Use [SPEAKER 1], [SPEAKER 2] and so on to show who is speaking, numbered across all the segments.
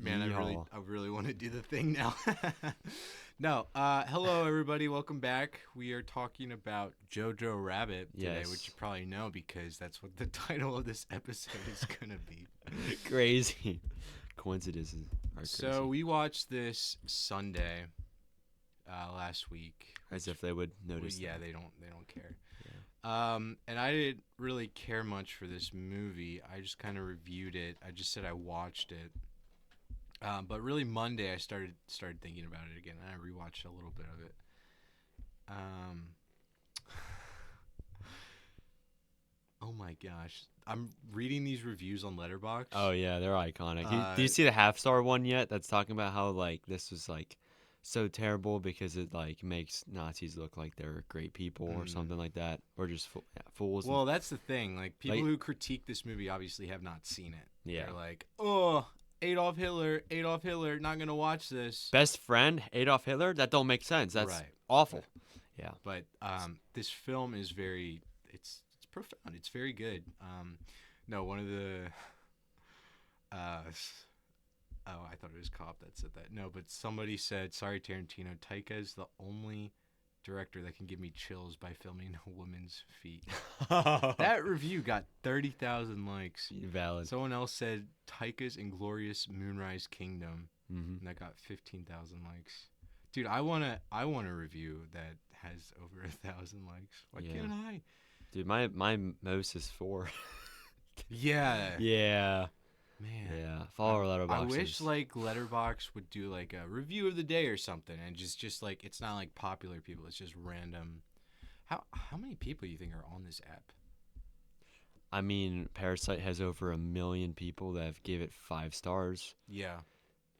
[SPEAKER 1] Man,
[SPEAKER 2] Yeehaw.
[SPEAKER 1] I really want to do the thing now. No, hello everybody, welcome back. We are talking about Jojo Rabbit today,
[SPEAKER 2] Yes.
[SPEAKER 1] which you probably know because that's what the title of this episode is gonna be.
[SPEAKER 2] Crazy. Coincidences are crazy.
[SPEAKER 1] So we watched this Sunday last week.
[SPEAKER 2] As if they would notice.
[SPEAKER 1] Yeah,
[SPEAKER 2] that.
[SPEAKER 1] they don't care.
[SPEAKER 2] Yeah.
[SPEAKER 1] And I didn't really care much for this movie. I just kind of reviewed it. I just said I watched it. But really Monday I started thinking about it again, and I rewatched a little bit of it. Oh my gosh, I'm reading these reviews on Letterboxd.
[SPEAKER 2] Oh yeah, they're iconic. Do you see the half star one yet? That's talking about how like this was like so terrible because it like makes Nazis look like they're great people or something like that, or just fools.
[SPEAKER 1] Well, that's the thing. Like people
[SPEAKER 2] Like-
[SPEAKER 1] who critique this movie obviously have not seen it.
[SPEAKER 2] Yeah.
[SPEAKER 1] They're like, oh, Adolf Hitler, not gonna watch this.
[SPEAKER 2] Best friend Adolf Hitler. That don't make sense. That's
[SPEAKER 1] Right.
[SPEAKER 2] awful. Yeah.
[SPEAKER 1] But this film is very it's profound. It's very good. No, one of the I thought it was Cop that said that. No, but somebody said, sorry Tarantino, Taika is the only director that can give me chills by filming a woman's feet. That review got 30,000 likes.
[SPEAKER 2] Valid.
[SPEAKER 1] Someone else said Taika's Inglorious Moonrise Kingdom,
[SPEAKER 2] Mm-hmm.
[SPEAKER 1] and that got 15,000 likes. Dude, I want a review that has over 1,000 likes. Why
[SPEAKER 2] Yeah.
[SPEAKER 1] can't I?
[SPEAKER 2] Dude, my most is 4.
[SPEAKER 1] Yeah.
[SPEAKER 2] Yeah.
[SPEAKER 1] Man.
[SPEAKER 2] Yeah. Follow our Letterboxd.
[SPEAKER 1] I wish like Letterboxd would do like a review of the day or something, and just like it's not like popular people, it's just random. How many people do you think are on this app?
[SPEAKER 2] I mean, Parasite has over 1 million people that have gave it 5 stars.
[SPEAKER 1] Yeah.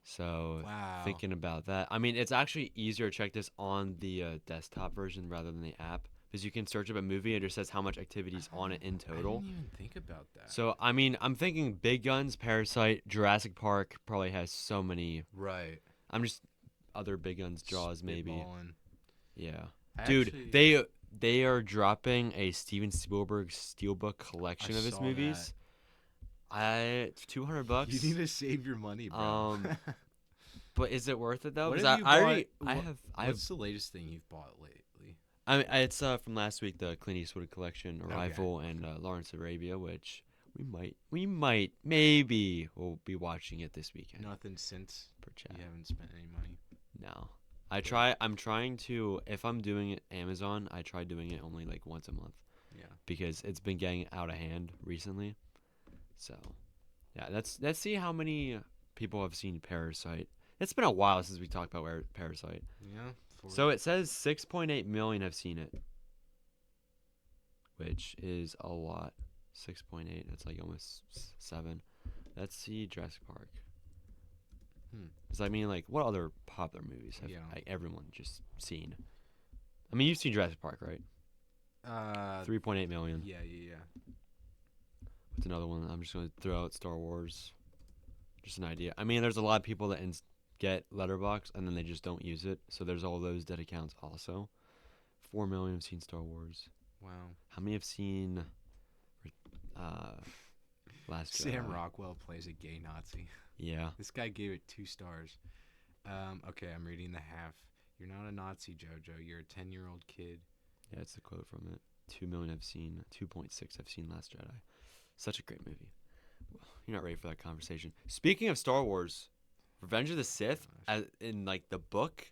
[SPEAKER 2] So
[SPEAKER 1] Wow.
[SPEAKER 2] thinking about that, I mean, it's actually easier to check this on the desktop version rather than the app because you can search up a movie and it just says how much activity's on it in total.
[SPEAKER 1] I didn't even think about that.
[SPEAKER 2] So I mean, I'm thinking Big Guns, Parasite, Jurassic Park probably has so many.
[SPEAKER 1] Right.
[SPEAKER 2] I'm just other Big Guns, Jaws maybe.
[SPEAKER 1] Spitballing.
[SPEAKER 2] Yeah,
[SPEAKER 1] I
[SPEAKER 2] dude,
[SPEAKER 1] actually-
[SPEAKER 2] they are dropping a Steven Spielberg steelbook collection
[SPEAKER 1] I
[SPEAKER 2] of his
[SPEAKER 1] saw
[SPEAKER 2] movies. It's $200.
[SPEAKER 1] You need to save your money, bro.
[SPEAKER 2] But is it worth it though?
[SPEAKER 1] What
[SPEAKER 2] 'Cause
[SPEAKER 1] have you
[SPEAKER 2] I already
[SPEAKER 1] bought-
[SPEAKER 2] I
[SPEAKER 1] what-
[SPEAKER 2] have I have.
[SPEAKER 1] What's the latest thing you've bought lately?
[SPEAKER 2] I mean, it's from last week, the Clint Eastwood collection, Arrival, and Lawrence Arabia, which maybe we'll be watching it this weekend.
[SPEAKER 1] Nothing since
[SPEAKER 2] Per chat.
[SPEAKER 1] you haven't spent any money.
[SPEAKER 2] No, I'm trying to. If I'm doing it Amazon, I try doing it only like once a month
[SPEAKER 1] Yeah.
[SPEAKER 2] because it's been getting out of hand recently. So, yeah, let's see how many people have seen Parasite. It's been a while since we talked about Parasite.
[SPEAKER 1] Yeah.
[SPEAKER 2] So it says 6.8 million have seen it, which is a lot. 6.8. That's like almost 7. Let's see Jurassic Park. Does that mean like what other popular movies have like, everyone just seen? I mean, you've seen Jurassic Park, right? 3.8 million.
[SPEAKER 1] Yeah.
[SPEAKER 2] What's another one? I'm just gonna throw out Star Wars. Just an idea. I mean, there's a lot of people that get Letterboxd and then they just don't use it. So there's all those dead accounts also. 4 million have seen Star Wars.
[SPEAKER 1] Wow.
[SPEAKER 2] How many have seen Last Jedi?
[SPEAKER 1] Sam Rockwell plays a gay Nazi.
[SPEAKER 2] Yeah.
[SPEAKER 1] This guy gave it 2 stars. Okay, I'm reading the half. You're not a Nazi, Jojo. You're a 10-year-old kid.
[SPEAKER 2] Yeah, it's the quote from it. 2 million have seen. 2.6 have seen Last Jedi. Such a great movie. Well, you're not ready for that conversation. Speaking of Star Wars, Revenge of the Sith, in like the book,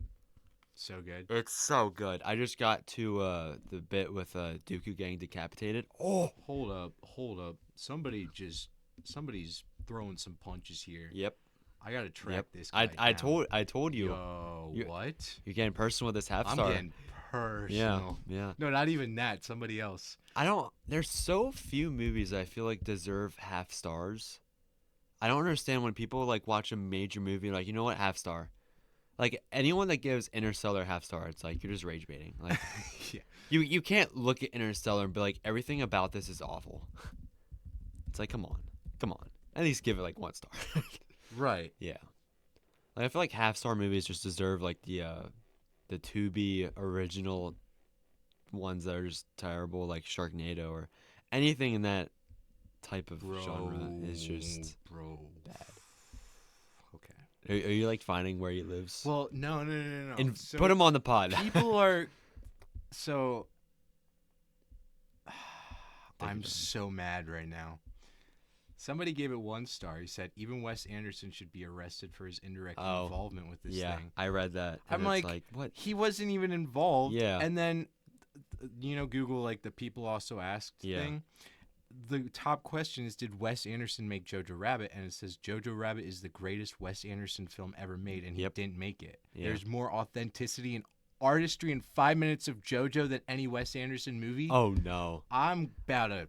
[SPEAKER 1] So good.
[SPEAKER 2] it's so good. I just got to the bit with Dooku getting decapitated.
[SPEAKER 1] Oh, hold up. Somebody's throwing some punches here.
[SPEAKER 2] Yep.
[SPEAKER 1] I gotta track this guy
[SPEAKER 2] I
[SPEAKER 1] down.
[SPEAKER 2] told you.
[SPEAKER 1] Yo, what?
[SPEAKER 2] You're getting personal with this half
[SPEAKER 1] I'm
[SPEAKER 2] star.
[SPEAKER 1] getting personal.
[SPEAKER 2] Yeah.
[SPEAKER 1] No, not even that. Somebody else.
[SPEAKER 2] There's so few movies I feel like deserve half stars. I don't understand when people like watch a major movie like, you know what, half star. Like anyone that gives Interstellar half star, it's like you're just rage baiting. Like
[SPEAKER 1] Yeah.
[SPEAKER 2] you can't look at Interstellar and be like everything about this is awful. It's like come on. At least give it like 1 star.
[SPEAKER 1] Right.
[SPEAKER 2] Yeah. Like I feel like half star movies just deserve like the Tubi original ones that are just terrible, like Sharknado or anything in that type of genre is just
[SPEAKER 1] bro.
[SPEAKER 2] bad.
[SPEAKER 1] Okay.
[SPEAKER 2] Are you like finding where he lives?
[SPEAKER 1] Well, no.
[SPEAKER 2] And
[SPEAKER 1] So
[SPEAKER 2] put him on the pod.
[SPEAKER 1] people are so. I'm so mad right now. Somebody gave it 1 star. He said even Wes Anderson should be arrested for his indirect involvement with this thing.
[SPEAKER 2] I read that.
[SPEAKER 1] I'm like,
[SPEAKER 2] what?
[SPEAKER 1] He wasn't even involved.
[SPEAKER 2] Yeah.
[SPEAKER 1] And then, Google like the people also asked thing. The top question is, did Wes Anderson make Jojo Rabbit? And it says Jojo Rabbit is the greatest Wes Anderson film ever made, and he didn't make it. Yeah. There's more authenticity and artistry in 5 minutes of Jojo than any Wes Anderson movie.
[SPEAKER 2] Oh no!
[SPEAKER 1] I'm about to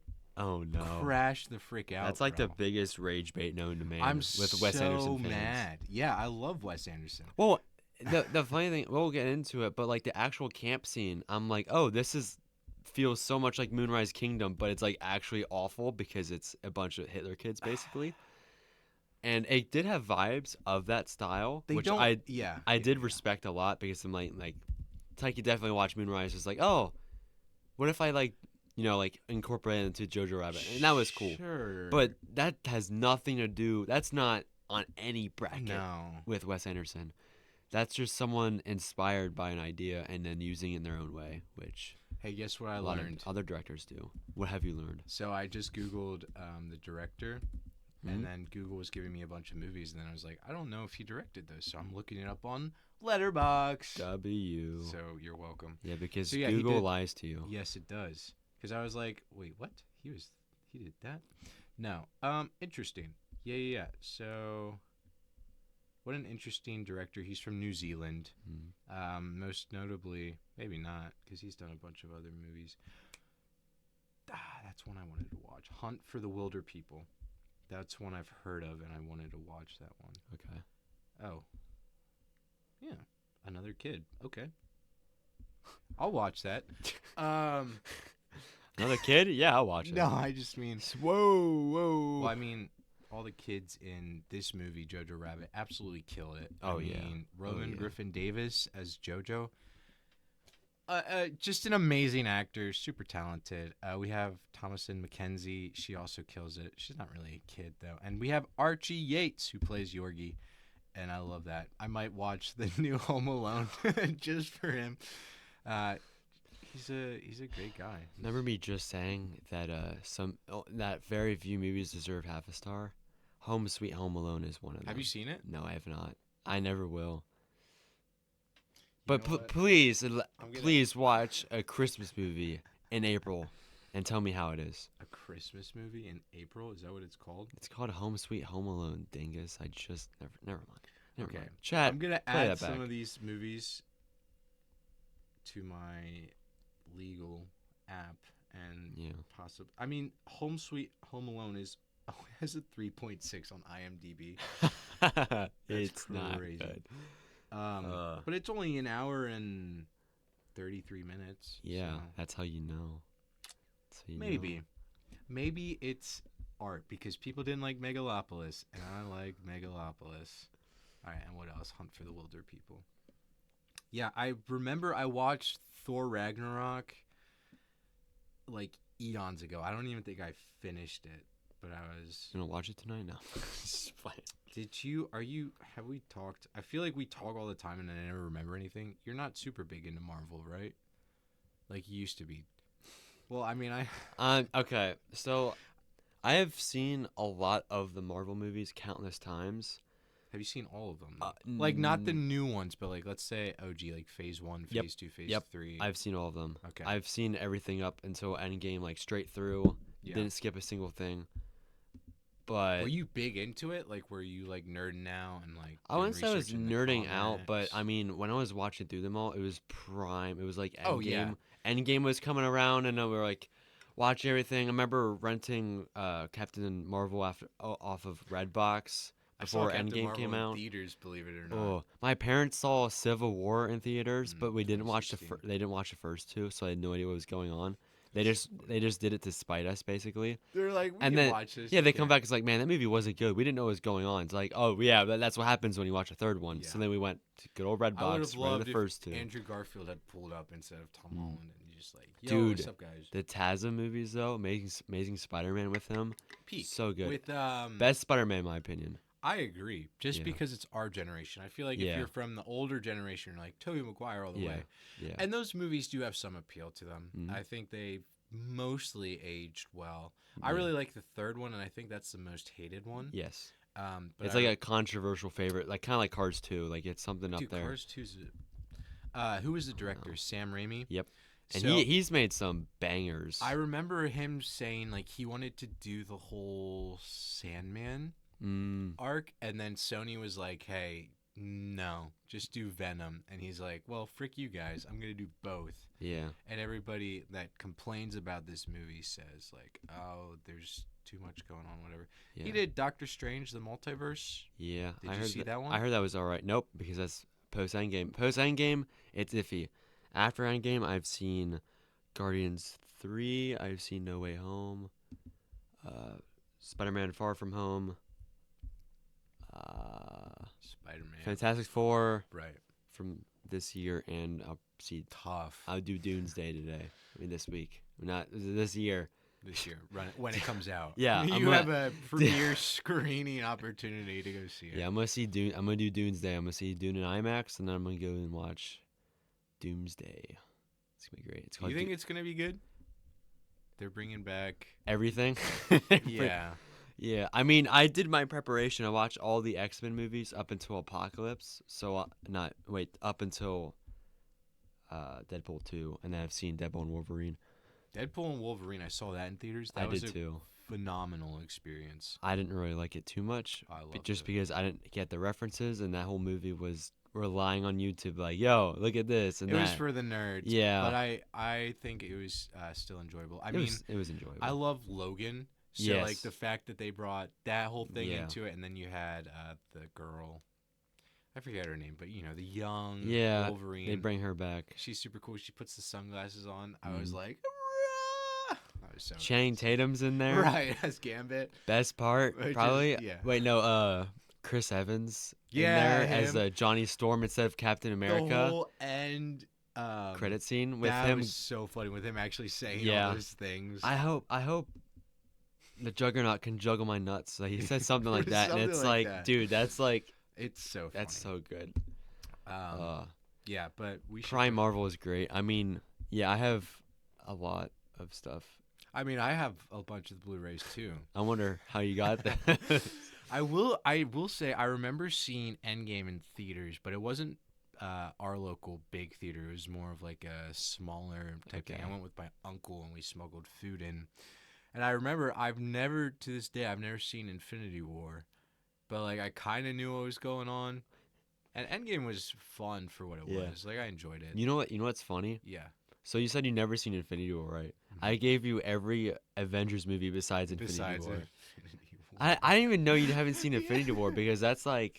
[SPEAKER 1] crash the frick out.
[SPEAKER 2] That's like the biggest rage bait known to man.
[SPEAKER 1] I'm
[SPEAKER 2] with Wes Anderson fans.
[SPEAKER 1] Mad. Yeah, I love Wes Anderson.
[SPEAKER 2] Well, the funny thing, we'll get into it, but like the actual camp scene, I'm like, oh, feels so much like Moonrise Kingdom, but it's like actually awful because it's a bunch of Hitler kids basically. And it did have vibes of that style, I did respect a lot because I'm like Tyke definitely watched Moonrise. It's like, oh, what if I incorporate it into Jojo Rabbit? And that was cool.
[SPEAKER 1] Sure.
[SPEAKER 2] But that has nothing to do. That's not on any bracket with Wes Anderson. That's just someone inspired by an idea and then using it in their own way, which.
[SPEAKER 1] Hey, guess what I learned?
[SPEAKER 2] Other directors do. What have you learned?
[SPEAKER 1] So I just Googled the director, and then Google was giving me a bunch of movies, and then I was like, I don't know if he directed those, so I'm looking it up on Letterboxd.
[SPEAKER 2] W.
[SPEAKER 1] So you're welcome.
[SPEAKER 2] Yeah, because Google lies to you.
[SPEAKER 1] Yes, it does. Because I was like, wait, what? He did that? No. Interesting. Yeah. So. What an interesting director. He's from New Zealand. Most notably, maybe not, because he's done a bunch of other movies. That's one I wanted to watch. Hunt for the Wilder People. That's one I've heard of, and I wanted to watch that one.
[SPEAKER 2] Okay.
[SPEAKER 1] Oh. Yeah. Another kid. Okay. I'll watch that.
[SPEAKER 2] Another kid? Yeah, I'll watch it.
[SPEAKER 1] No, I just mean...
[SPEAKER 2] Whoa.
[SPEAKER 1] Well, I mean... all the kids in this movie, Jojo Rabbit, absolutely kill it.
[SPEAKER 2] I
[SPEAKER 1] mean, Rowan Griffin Davis as Jojo. Just an amazing actor, super talented. We have Thomasin McKenzie. She also kills it. She's not really a kid, though. And we have Archie Yates, who plays Yorgie. And I love that. I might watch the new Home Alone just for him. He's a great guy.
[SPEAKER 2] Remember me just saying that that very few movies deserve half a star? Home Sweet Home Alone is one of them.
[SPEAKER 1] Have you seen it?
[SPEAKER 2] No, I have not. I never will. But please watch a Christmas movie in April and tell me how it is.
[SPEAKER 1] A Christmas movie in April? Is that what it's called?
[SPEAKER 2] It's called Home Sweet Home Alone, dingus. I just never mind. Never
[SPEAKER 1] okay.
[SPEAKER 2] Mind. Chat.
[SPEAKER 1] I'm gonna add some of these movies to my legal app and possibly. I mean, Home Sweet Home Alone has a 3.6 on IMDb.
[SPEAKER 2] It's
[SPEAKER 1] crazy.
[SPEAKER 2] Not good.
[SPEAKER 1] But it's only an hour and 33 minutes.
[SPEAKER 2] Yeah,
[SPEAKER 1] so.
[SPEAKER 2] That's how you know.
[SPEAKER 1] Maybe it's art because people didn't like Megalopolis, and I like Megalopolis. All right, and what else? Hunt for the Wilder People. Yeah, I remember I watched Thor Ragnarok like eons ago. I don't even think I finished it, but I was...
[SPEAKER 2] You gonna watch it tonight? No.
[SPEAKER 1] Did you... Have we talked... I feel like we talk all the time and I never remember anything. You're not super big into Marvel, right? Like you used to be. Well, I mean,
[SPEAKER 2] okay, so I have seen a lot of the Marvel movies countless times.
[SPEAKER 1] Have you seen all of them? Like, not the new ones, but, like, let's say OG, like, Phase 1, Phase 2, Phase 3.
[SPEAKER 2] I've seen all of them.
[SPEAKER 1] Okay.
[SPEAKER 2] I've seen everything up until Endgame, like, straight through. Yeah. Didn't skip a single thing. But...
[SPEAKER 1] Were you big into it? Like, were you, like, nerding out and, like...
[SPEAKER 2] I wouldn't say I was nerding out, but, I mean, when I was watching through them all, it was prime. It was, like, Endgame.
[SPEAKER 1] Oh, yeah.
[SPEAKER 2] Endgame was coming around, and we were, like... watching everything. I remember renting Captain Marvel off of Redbox before Endgame came out.
[SPEAKER 1] In theaters, believe it or not.
[SPEAKER 2] Oh, my parents saw Civil War in theaters, but we didn't watch they didn't watch the first two, so I had no idea what was going on. They just did it to spite us, basically.
[SPEAKER 1] They're like, we can watch this.
[SPEAKER 2] Yeah, they come back. It's like, man, that movie wasn't good. We didn't know what was going on. It's like, oh yeah, that's what happens when you watch a third one. Yeah. So then we went to good old Redbox, rented the first two.
[SPEAKER 1] Andrew Garfield had pulled up instead of Tom Holland, and just like, yo,
[SPEAKER 2] dude,
[SPEAKER 1] what's up, guys?
[SPEAKER 2] The Tazza movies though, Amazing Spider-Man with him,
[SPEAKER 1] Peak.
[SPEAKER 2] So good.
[SPEAKER 1] With
[SPEAKER 2] best Spider-Man in my opinion.
[SPEAKER 1] I agree. Just because it's our generation. I feel like if you're from the older generation, you're like Tobey Maguire all the way.
[SPEAKER 2] Yeah.
[SPEAKER 1] And those movies do have some appeal to them. I think they've mostly aged well. I really like the third one, and I think that's the most hated one.
[SPEAKER 2] Yes.
[SPEAKER 1] But
[SPEAKER 2] it's like a controversial favorite, like kind of like Cars 2. Like it's something up there.
[SPEAKER 1] Cars 2's. Who was the director? Sam Raimi.
[SPEAKER 2] Yep. And
[SPEAKER 1] So,
[SPEAKER 2] he's made some bangers.
[SPEAKER 1] I remember him saying like he wanted to do the whole Sandman arc, and then Sony was like, "Hey, no, just do Venom." And he's like, "Well, frick you guys, I'm gonna do both."
[SPEAKER 2] Yeah.
[SPEAKER 1] And everybody that complains about this movie says like, "Oh, there's too much going on." Whatever.
[SPEAKER 2] Yeah.
[SPEAKER 1] He did Doctor Strange: The Multiverse.
[SPEAKER 2] Yeah.
[SPEAKER 1] Did you see that one?
[SPEAKER 2] I heard that was all right. Nope, because that's post Endgame. Post Endgame, it's iffy. After Endgame, I've seen Guardians 3. I've seen No Way Home. Spider-Man: Far From Home.
[SPEAKER 1] Spider-Man.
[SPEAKER 2] Fantastic Four.
[SPEAKER 1] Right.
[SPEAKER 2] From this year, and I'll see.
[SPEAKER 1] Tough.
[SPEAKER 2] I'll do Doomsday today. I mean, this week. Not this year.
[SPEAKER 1] This year, when it comes out.
[SPEAKER 2] Yeah,
[SPEAKER 1] you have a premiere screening opportunity to go see it.
[SPEAKER 2] Yeah, I'm gonna see Dune. I'm gonna do Doomsday. I'm gonna see Dune in IMAX, and then I'm gonna go and watch Doomsday. It's gonna be great. It's called.
[SPEAKER 1] You think it's gonna be good? They're bringing back
[SPEAKER 2] everything.
[SPEAKER 1] Yeah.
[SPEAKER 2] Yeah. I mean, I did my preparation. I watched all the X-Men movies up until Apocalypse. So up until Deadpool 2, and then I've seen Deadpool and Wolverine.
[SPEAKER 1] Deadpool and Wolverine, I saw that in theaters. That was a phenomenal experience.
[SPEAKER 2] I didn't really like it too much, because I didn't get the references, and that whole movie was relying on you to be like, yo, look at this and
[SPEAKER 1] that. It was for the nerds.
[SPEAKER 2] Yeah.
[SPEAKER 1] But I think it was still enjoyable.
[SPEAKER 2] It was enjoyable.
[SPEAKER 1] I love Logan. So, like, the fact that they brought that whole thing into it, and then you had the girl. I forget her name, but, the young Wolverine.
[SPEAKER 2] They bring her back.
[SPEAKER 1] She's super cool. She puts the sunglasses on. I was like, so
[SPEAKER 2] Channing Tatum's in there.
[SPEAKER 1] Right, as Gambit.
[SPEAKER 2] Best part, probably. Wait, no, Chris Evans in there as Johnny Storm instead of Captain America.
[SPEAKER 1] The whole end
[SPEAKER 2] credit scene with
[SPEAKER 1] that
[SPEAKER 2] him.
[SPEAKER 1] Was so funny with him actually saying all those things.
[SPEAKER 2] I hope the Juggernaut can juggle my nuts. So he said something like that, and it's like, dude, that's like,
[SPEAKER 1] it's so funny.
[SPEAKER 2] That's so good.
[SPEAKER 1] Yeah, but we should.
[SPEAKER 2] Prime Marvel is great. I mean, yeah, I have a lot of stuff.
[SPEAKER 1] I mean, I have a bunch of Blu-rays too.
[SPEAKER 2] I wonder how you got that.
[SPEAKER 1] I will say I remember seeing Endgame in theaters, but it wasn't our local big theater. It was more of like a smaller type thing. I went with my uncle and we smuggled food in. And I remember to this day, I've never seen Infinity War, but like I kind of knew what was going on. And Endgame was fun for what it was. Like I enjoyed it.
[SPEAKER 2] You know what's funny?
[SPEAKER 1] Yeah.
[SPEAKER 2] So you said you never seen Infinity War, right? Mm-hmm. I gave you every Avengers movie besides Infinity War. I didn't even know you haven't seen Infinity War because that's
[SPEAKER 1] hype.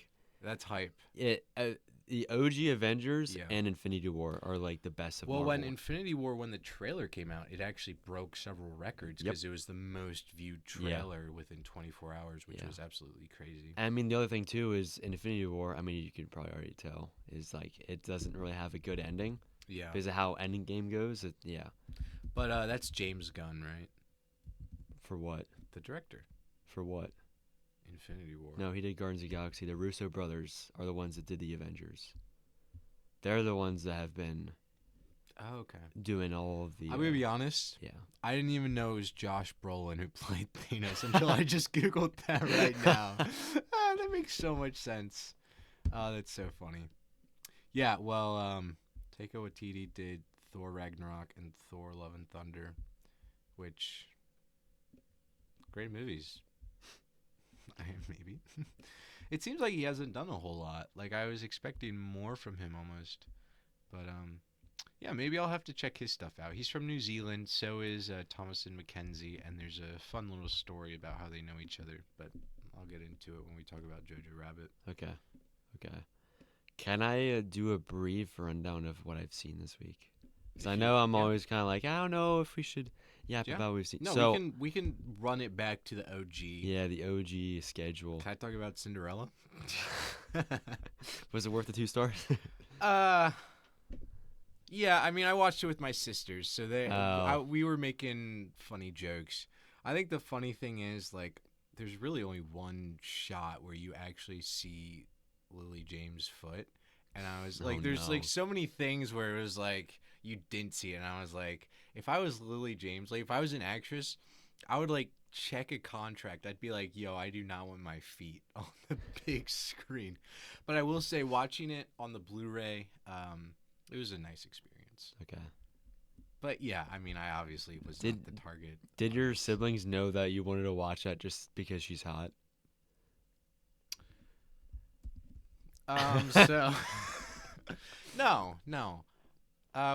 [SPEAKER 2] The OG Avengers and Infinity War are like the best of Marvel.
[SPEAKER 1] When Infinity War, when the trailer came out, it actually broke several records because it was the most viewed trailer within 24 hours, which was absolutely crazy.
[SPEAKER 2] I mean, the other thing too is Infinity War. I mean, you can probably already tell is like it doesn't really have a good ending.
[SPEAKER 1] Yeah.
[SPEAKER 2] Because of how Endgame goes.
[SPEAKER 1] But that's James Gunn, right?
[SPEAKER 2] For what?
[SPEAKER 1] The director.
[SPEAKER 2] For what?
[SPEAKER 1] Infinity War.
[SPEAKER 2] No, he did Guardians of the Galaxy. The Russo brothers are the ones that did the Avengers. They're the ones that have been doing all of the...
[SPEAKER 1] I'm going to be honest.
[SPEAKER 2] Yeah.
[SPEAKER 1] I didn't even know it was Josh Brolin who played Thanos until I just Googled that right now. That makes so much sense. Oh, that's so funny. Yeah, well, Taika Waititi did Thor Ragnarok and Thor Love and Thunder, which... great movies. Maybe. It seems like he hasn't done a whole lot. Like, I was expecting more from him almost. But, yeah, maybe I'll have to check his stuff out. He's from New Zealand, so is Thomasin McKenzie, and there's a fun little story about how they know each other. But I'll get into it when we talk about Jojo Rabbit.
[SPEAKER 2] Okay. Can I do a brief rundown of what I've seen this week? Because I know I'm always kind of like, I don't know if we should yap about what we've seen.
[SPEAKER 1] No,
[SPEAKER 2] so,
[SPEAKER 1] we can run it back to the OG.
[SPEAKER 2] Yeah, the OG schedule.
[SPEAKER 1] Can I talk about Cinderella?
[SPEAKER 2] Was it worth the 2 stars?
[SPEAKER 1] Yeah, I mean, I watched it with my sisters, so we were making funny jokes. I think the funny thing is, like, there's really only one shot where you actually see Lily James' foot. And I was like, there's like so many things where it was like you didn't see it. And I was like, if I was Lily James, like if I was an actress, I would like check a contract. I'd be like, yo, I do not want my feet on the big screen. But I will say, watching it on the Blu-ray, it was a nice experience.
[SPEAKER 2] Okay.
[SPEAKER 1] But yeah, I mean, I obviously was not the target.
[SPEAKER 2] Did your siblings know that you wanted to watch that just because she's hot?
[SPEAKER 1] So no.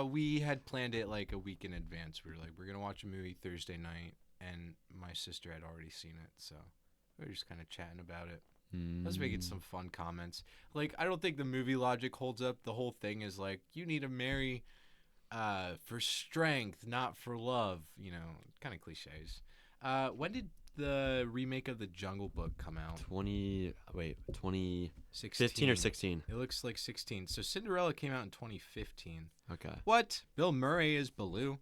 [SPEAKER 1] We had planned it like a week in advance. We were like, we're gonna watch a movie Thursday night, and my sister had already seen it, so we were just kind of chatting about it. I was making some fun comments. Like, I don't think the movie logic holds up. The whole thing is like, you need to marry for strength, not for love. You know, kind of cliches. When did the remake of The Jungle Book come out?
[SPEAKER 2] 2015 or 16?
[SPEAKER 1] It looks like 16. So Cinderella came out in 2015.
[SPEAKER 2] Okay.
[SPEAKER 1] What? Bill Murray is Baloo.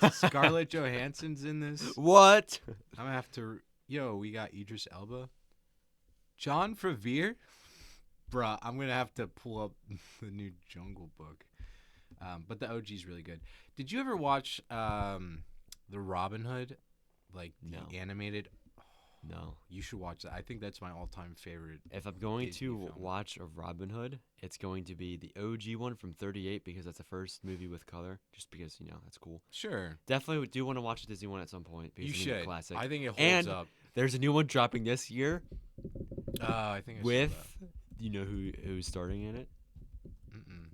[SPEAKER 1] And Scarlett Johansson's in this.
[SPEAKER 2] What?
[SPEAKER 1] I'm gonna have to. Yo, we got Idris Elba. John Favreau? Bruh, I'm gonna have to pull up the new Jungle Book. But the OG is really good. Did you ever watch the Robin Hood? Like the animated?
[SPEAKER 2] No.
[SPEAKER 1] You should watch that. I think that's my all-time favorite.
[SPEAKER 2] If I'm going
[SPEAKER 1] Disney
[SPEAKER 2] to
[SPEAKER 1] film.
[SPEAKER 2] watch a Robin Hood, it's going to be the OG one from 38 because that's the first movie with color. Just because, you know, that's cool.
[SPEAKER 1] Sure.
[SPEAKER 2] Definitely do want to watch a Disney one at some point. Because
[SPEAKER 1] You
[SPEAKER 2] it's
[SPEAKER 1] should.
[SPEAKER 2] A classic.
[SPEAKER 1] I think it holds
[SPEAKER 2] and
[SPEAKER 1] up.
[SPEAKER 2] There's a new one dropping this year.
[SPEAKER 1] I think I
[SPEAKER 2] with,
[SPEAKER 1] saw that.
[SPEAKER 2] you know who's starring in it?
[SPEAKER 1] Mm-mm.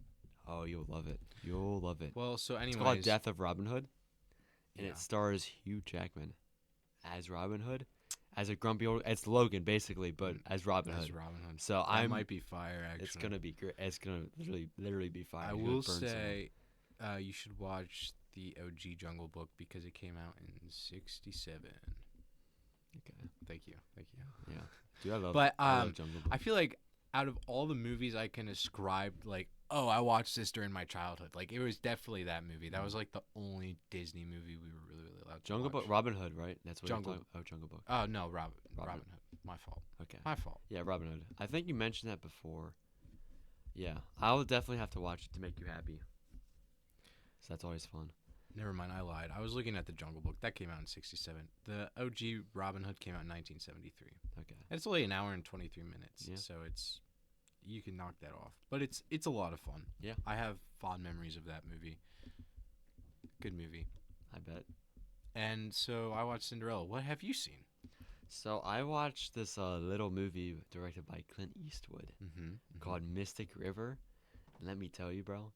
[SPEAKER 2] Oh, you'll love it. You'll love it.
[SPEAKER 1] Well, so anyways.
[SPEAKER 2] It's called Death of Robin Hood. And
[SPEAKER 1] Yeah.
[SPEAKER 2] it stars Hugh Jackman as Robin Hood. As a grumpy old, it's Logan basically, but as Robin Hood. So
[SPEAKER 1] I might be fire. Actually,
[SPEAKER 2] it's gonna be great. It's gonna literally be fire.
[SPEAKER 1] I will say, you should watch the OG Jungle Book because it came out in '67.
[SPEAKER 2] Okay.
[SPEAKER 1] Thank you.
[SPEAKER 2] Yeah. Dude, I love.
[SPEAKER 1] But
[SPEAKER 2] I love Jungle Book.
[SPEAKER 1] I feel like out of all the movies I can ascribe, like, oh, I watched this during my childhood. Like, it was definitely that movie. That was like the only Disney movie we were really allowed to
[SPEAKER 2] Jungle
[SPEAKER 1] watch.
[SPEAKER 2] Book, Robin Hood, right? That's what
[SPEAKER 1] Jungle.
[SPEAKER 2] you're talking. Oh, Jungle Book.
[SPEAKER 1] Oh no, Robin Hood. My fault.
[SPEAKER 2] Okay.
[SPEAKER 1] My fault.
[SPEAKER 2] Yeah, Robin Hood. I think you mentioned that before. Yeah, I will definitely have to watch it to make you happy. So that's always fun.
[SPEAKER 1] Never mind, I lied. I was looking at the Jungle Book. That came out in '67. The OG Robin Hood came out in 1973.
[SPEAKER 2] Okay.
[SPEAKER 1] And it's only an hour and 23 minutes.
[SPEAKER 2] Yeah.
[SPEAKER 1] So you can knock that off. But it's a lot of fun.
[SPEAKER 2] Yeah.
[SPEAKER 1] I have fond memories of that movie. Good movie.
[SPEAKER 2] I bet.
[SPEAKER 1] And so I watched Cinderella. What have you seen?
[SPEAKER 2] So I watched this little movie directed by Clint Eastwood called Mystic River. And let me tell you, bro,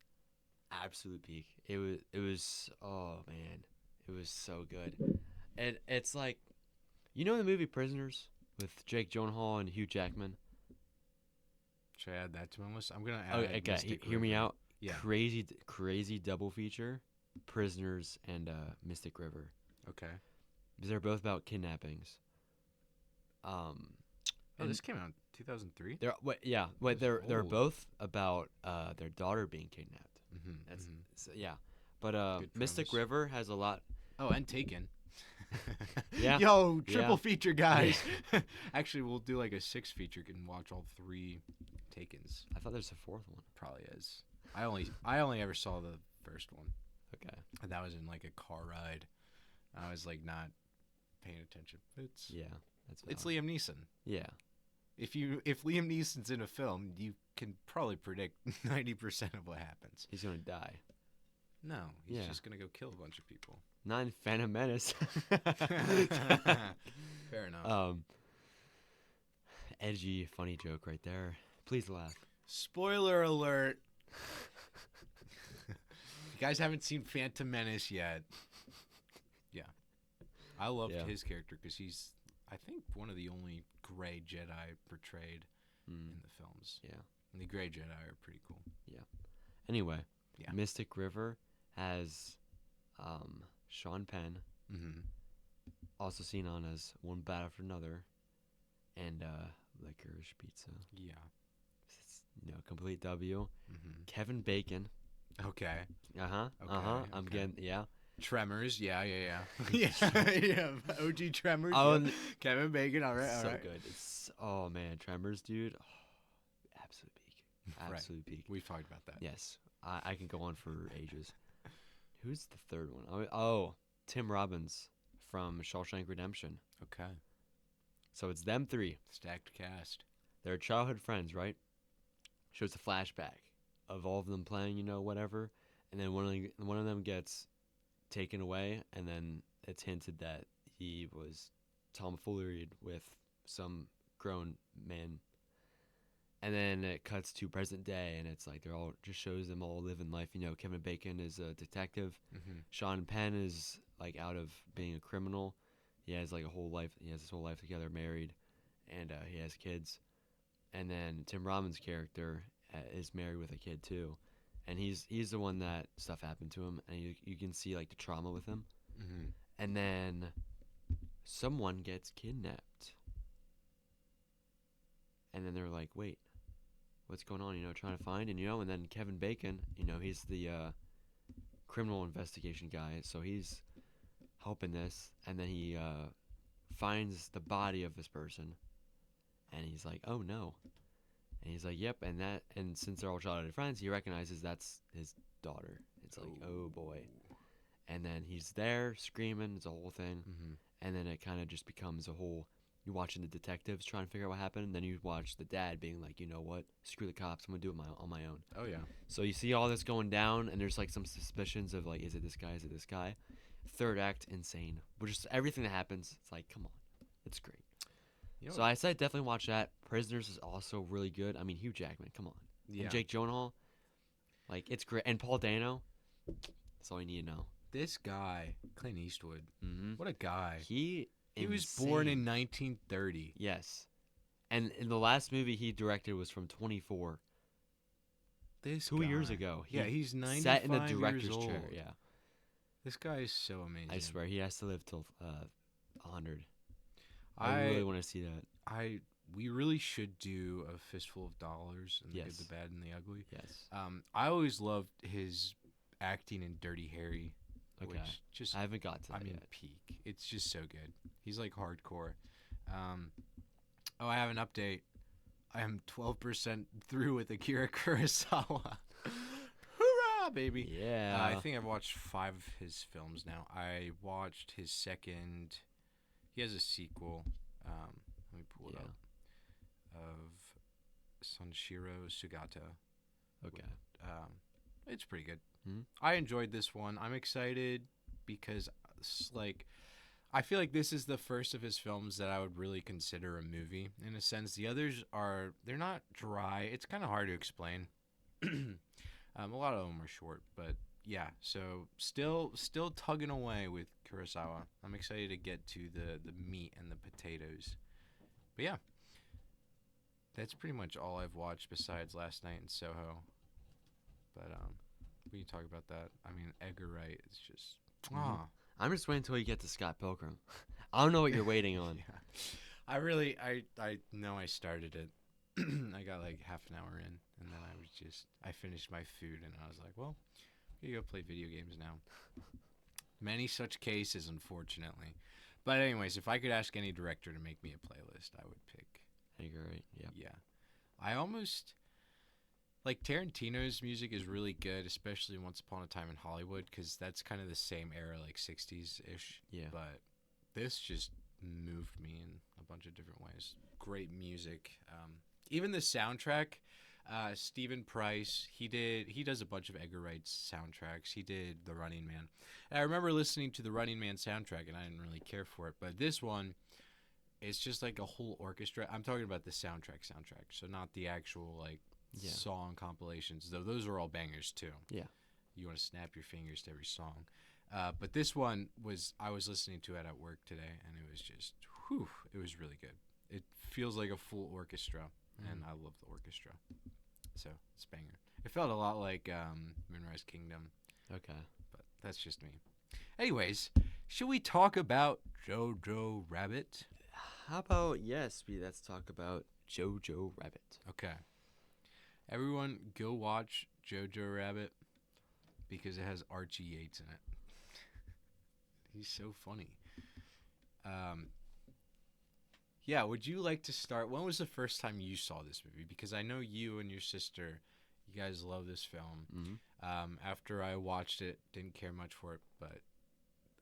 [SPEAKER 2] absolute peak. It was oh man, it was so good. And it's like, you know the movie Prisoners with Jake Gyllenhaal and Hugh Jackman?
[SPEAKER 1] Should I add that to my list? I'm gonna add.
[SPEAKER 2] Okay, hear me out.
[SPEAKER 1] Yeah.
[SPEAKER 2] Crazy double feature, Prisoners and Mystic River.
[SPEAKER 1] Okay.
[SPEAKER 2] They're both about kidnappings.
[SPEAKER 1] This came out in 2003.
[SPEAKER 2] They're both about their daughter being kidnapped. So, yeah, but Mystic River has a lot.
[SPEAKER 1] Oh, and Taken.
[SPEAKER 2] Yeah.
[SPEAKER 1] Yo, triple feature, guys. Actually, we'll do like a 6 feature and watch all 3 Takens.
[SPEAKER 2] I thought there's a 4th one.
[SPEAKER 1] Probably is. I only ever saw the first one.
[SPEAKER 2] Okay.
[SPEAKER 1] And that was in like a car ride. I was like not paying attention. It's Liam Neeson.
[SPEAKER 2] Yeah.
[SPEAKER 1] If Liam Neeson's in a film, you can probably predict 90% of what happens.
[SPEAKER 2] He's gonna die.
[SPEAKER 1] No, he's just gonna go kill a bunch of people.
[SPEAKER 2] Not in Phantom Menace.
[SPEAKER 1] Fair enough.
[SPEAKER 2] Edgy, funny joke right there. Please laugh.
[SPEAKER 1] Spoiler alert. You guys haven't seen Phantom Menace yet. Yeah. I loved his character because he's, I think, one of the only gray Jedi portrayed in the films.
[SPEAKER 2] Yeah.
[SPEAKER 1] And the gray Jedi are pretty cool.
[SPEAKER 2] Yeah. Anyway, Mystic River has Sean Penn, also seen on as One Bad After Another, and Licorice Pizza.
[SPEAKER 1] Yeah.
[SPEAKER 2] It's, complete W. Kevin Bacon.
[SPEAKER 1] Okay.
[SPEAKER 2] I'm getting,
[SPEAKER 1] Tremors, yeah. Yeah. OG Tremors.
[SPEAKER 2] Oh,
[SPEAKER 1] yeah. Kevin Bacon. All right,
[SPEAKER 2] so good. Oh man, Tremors, dude. Oh, absolute peak. Absolute peak.
[SPEAKER 1] We've talked about that.
[SPEAKER 2] Yes, I can go on for ages. Who's the third one? Oh, Tim Robbins from Shawshank Redemption.
[SPEAKER 1] Okay.
[SPEAKER 2] So it's them three.
[SPEAKER 1] Stacked cast.
[SPEAKER 2] They're childhood friends, right? Shows a flashback of all of them playing, whatever, and then one of them gets taken away, and then it's hinted that he was tomfooleried with some grown man. And then it cuts to present day, and it's like just shows them all living life. Kevin Bacon is a detective.
[SPEAKER 1] Mm-hmm.
[SPEAKER 2] Sean Penn is like out of being a criminal. He has like a whole life. He has his whole life together, married, and he has kids. And then Tim Robbins' character is married with a kid too, and he's the one that stuff happened to him, and you can see like the trauma with him.
[SPEAKER 1] Mm-hmm.
[SPEAKER 2] And then someone gets kidnapped, and then they're like, wait, what's going on, trying to find, and then Kevin Bacon, he's the criminal investigation guy, so he's helping this, and then he finds the body of this person, and he's like, oh no, and he's like, yep, and since they're all childhood friends, he recognizes that's his daughter. It's like, oh boy. And then he's there screaming, it's a whole thing.
[SPEAKER 1] Mm-hmm.
[SPEAKER 2] And then it kind of just becomes a whole, you're watching the detectives trying to figure out what happened, and then you watch the dad being like, you know what, screw the cops, I'm gonna do it on my own.
[SPEAKER 1] Oh yeah.
[SPEAKER 2] So you see all this going down, and there's like some suspicions of like, is it this guy? Third act, insane. But just everything that happens, it's like, come on, it's great. So I said definitely watch that. Prisoners is also really good. I mean, Hugh Jackman, come on. Yeah. And Jake Gyllenhaal, like, it's great. And Paul Dano, that's all you need to know.
[SPEAKER 1] This guy, Clint Eastwood,
[SPEAKER 2] mm-hmm.
[SPEAKER 1] What a guy.
[SPEAKER 2] He
[SPEAKER 1] was born in 1930.
[SPEAKER 2] Yes. And in the last movie he directed was from 24. Two years ago.
[SPEAKER 1] He's 95
[SPEAKER 2] sat in the director's
[SPEAKER 1] years old.
[SPEAKER 2] chair, yeah.
[SPEAKER 1] This guy is so amazing.
[SPEAKER 2] I swear, he has to live till 100. I really want to see that.
[SPEAKER 1] We really should do a Fistful of Dollars and the Good, the Bad, and the Ugly.
[SPEAKER 2] Yes.
[SPEAKER 1] I always loved his acting in Dirty Harry.
[SPEAKER 2] Okay.
[SPEAKER 1] Which just,
[SPEAKER 2] I haven't got to that yet.
[SPEAKER 1] Peak. It's just so good. He's like hardcore. I have an update. I am 12% through with Akira Kurosawa. Hoorah, baby!
[SPEAKER 2] Yeah.
[SPEAKER 1] I think I've watched 5 of his films now. I watched his second. He has a sequel. Let me pull it up. Of Sanshiro Sugata.
[SPEAKER 2] Okay.
[SPEAKER 1] It's pretty good.
[SPEAKER 2] Mm-hmm.
[SPEAKER 1] I enjoyed this one. I'm excited because, I feel like this is the first of his films that I would really consider a movie. In a sense, the others they're not dry. It's kind of hard to explain. A lot of them are short, but yeah. So still tugging away with Kurosawa. I'm excited to get to the meat and the potatoes. But yeah, that's pretty much all I've watched besides Last Night in Soho. But we can talk about that. I mean, Edgar Wright is just.
[SPEAKER 2] Mm-hmm. I'm just waiting until you get to Scott Pilgrim. I don't know what you're waiting on.
[SPEAKER 1] Yeah. I know I started it. I got like half an hour in, and then I finished my food, and I was like, well, you go play video games now. Many such cases, unfortunately. But anyways, if I could ask any director to make me a playlist, I would pick
[SPEAKER 2] Edgar Wright. Yep.
[SPEAKER 1] Yeah. I almost like Tarantino's music is really good, especially Once Upon a Time in Hollywood, because that's kind of the same era, like 60s ish.
[SPEAKER 2] Yeah.
[SPEAKER 1] But this just moved me in a bunch of different ways. Great music. Even the soundtrack. Stephen Price, he does a bunch of Edgar Wright's soundtracks. He did The Running Man. And I remember listening to the Running Man soundtrack, and I didn't really care for it. But this one, it's just like a whole orchestra. I'm talking about the soundtrack, so not the actual like song compilations. Though those are all bangers too.
[SPEAKER 2] Yeah,
[SPEAKER 1] you want to snap your fingers to every song. But this one I was listening to it at work today, and it was just, it was really good. It feels like a full orchestra, and I love the orchestra. So it's banger. It felt a lot like Moonrise Kingdom.
[SPEAKER 2] Okay.
[SPEAKER 1] But that's just me. Anyways, should we talk about Jojo Rabbit?
[SPEAKER 2] How about, let's talk about Jojo Rabbit.
[SPEAKER 1] Okay. Everyone go watch Jojo Rabbit because it has Archie Yates in it. He's so funny. Yeah, would you like to start? When was the first time you saw this movie? Because I know you and your sister, you guys love this film.
[SPEAKER 2] Mm-hmm.
[SPEAKER 1] After I watched it, didn't care much for it, but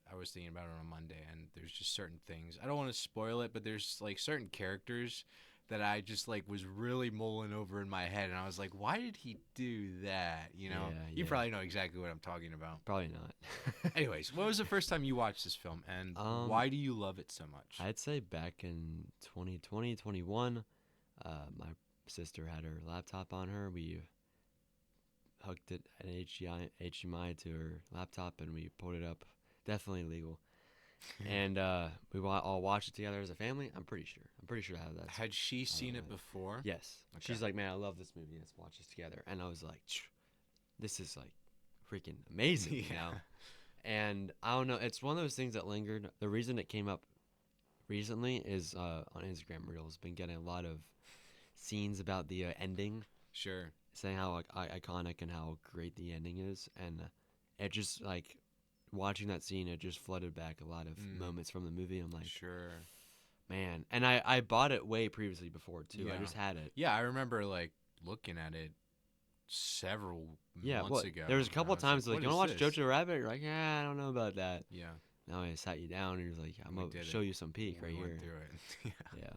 [SPEAKER 1] I was thinking about it on Monday, and there's just certain things. I don't want to spoil it, but there's like certain characters that I just like was really mulling over in my head, and I was like, why did he do that? You know, you probably know exactly what I'm talking about.
[SPEAKER 2] Probably not.
[SPEAKER 1] Anyways, when was the first time you watched this film, and why do you love it so much?
[SPEAKER 2] I'd say back in 2020, 21, my sister had her laptop on her. We hooked it an HDMI to her laptop, and we put it up. Definitely legal. And we all watched it together as a family. I'm pretty sure I have that.
[SPEAKER 1] Had she seen it before?
[SPEAKER 2] Yes. Okay. She's like, man, I love this movie. Let's watch this together. And I was like, this is like freaking amazing, you know? And I don't know. It's one of those things that lingered. The reason it came up recently is on Instagram Reels. Been getting a lot of scenes about the ending.
[SPEAKER 1] Sure.
[SPEAKER 2] Saying how iconic and how great the ending is. And it just like watching that scene, it just flooded back a lot of moments from the movie. I'm like,
[SPEAKER 1] sure,
[SPEAKER 2] man. And I bought it way previously before too.
[SPEAKER 1] Yeah.
[SPEAKER 2] I just had it.
[SPEAKER 1] Yeah, I remember like looking at it several months ago.
[SPEAKER 2] There was a couple of times like, you want to watch Jojo Rabbit? You're like, yeah, I don't know about that.
[SPEAKER 1] Yeah.
[SPEAKER 2] Now I sat you down and you're like, I'm gonna show you some peek right here.
[SPEAKER 1] Through it.
[SPEAKER 2] Yeah.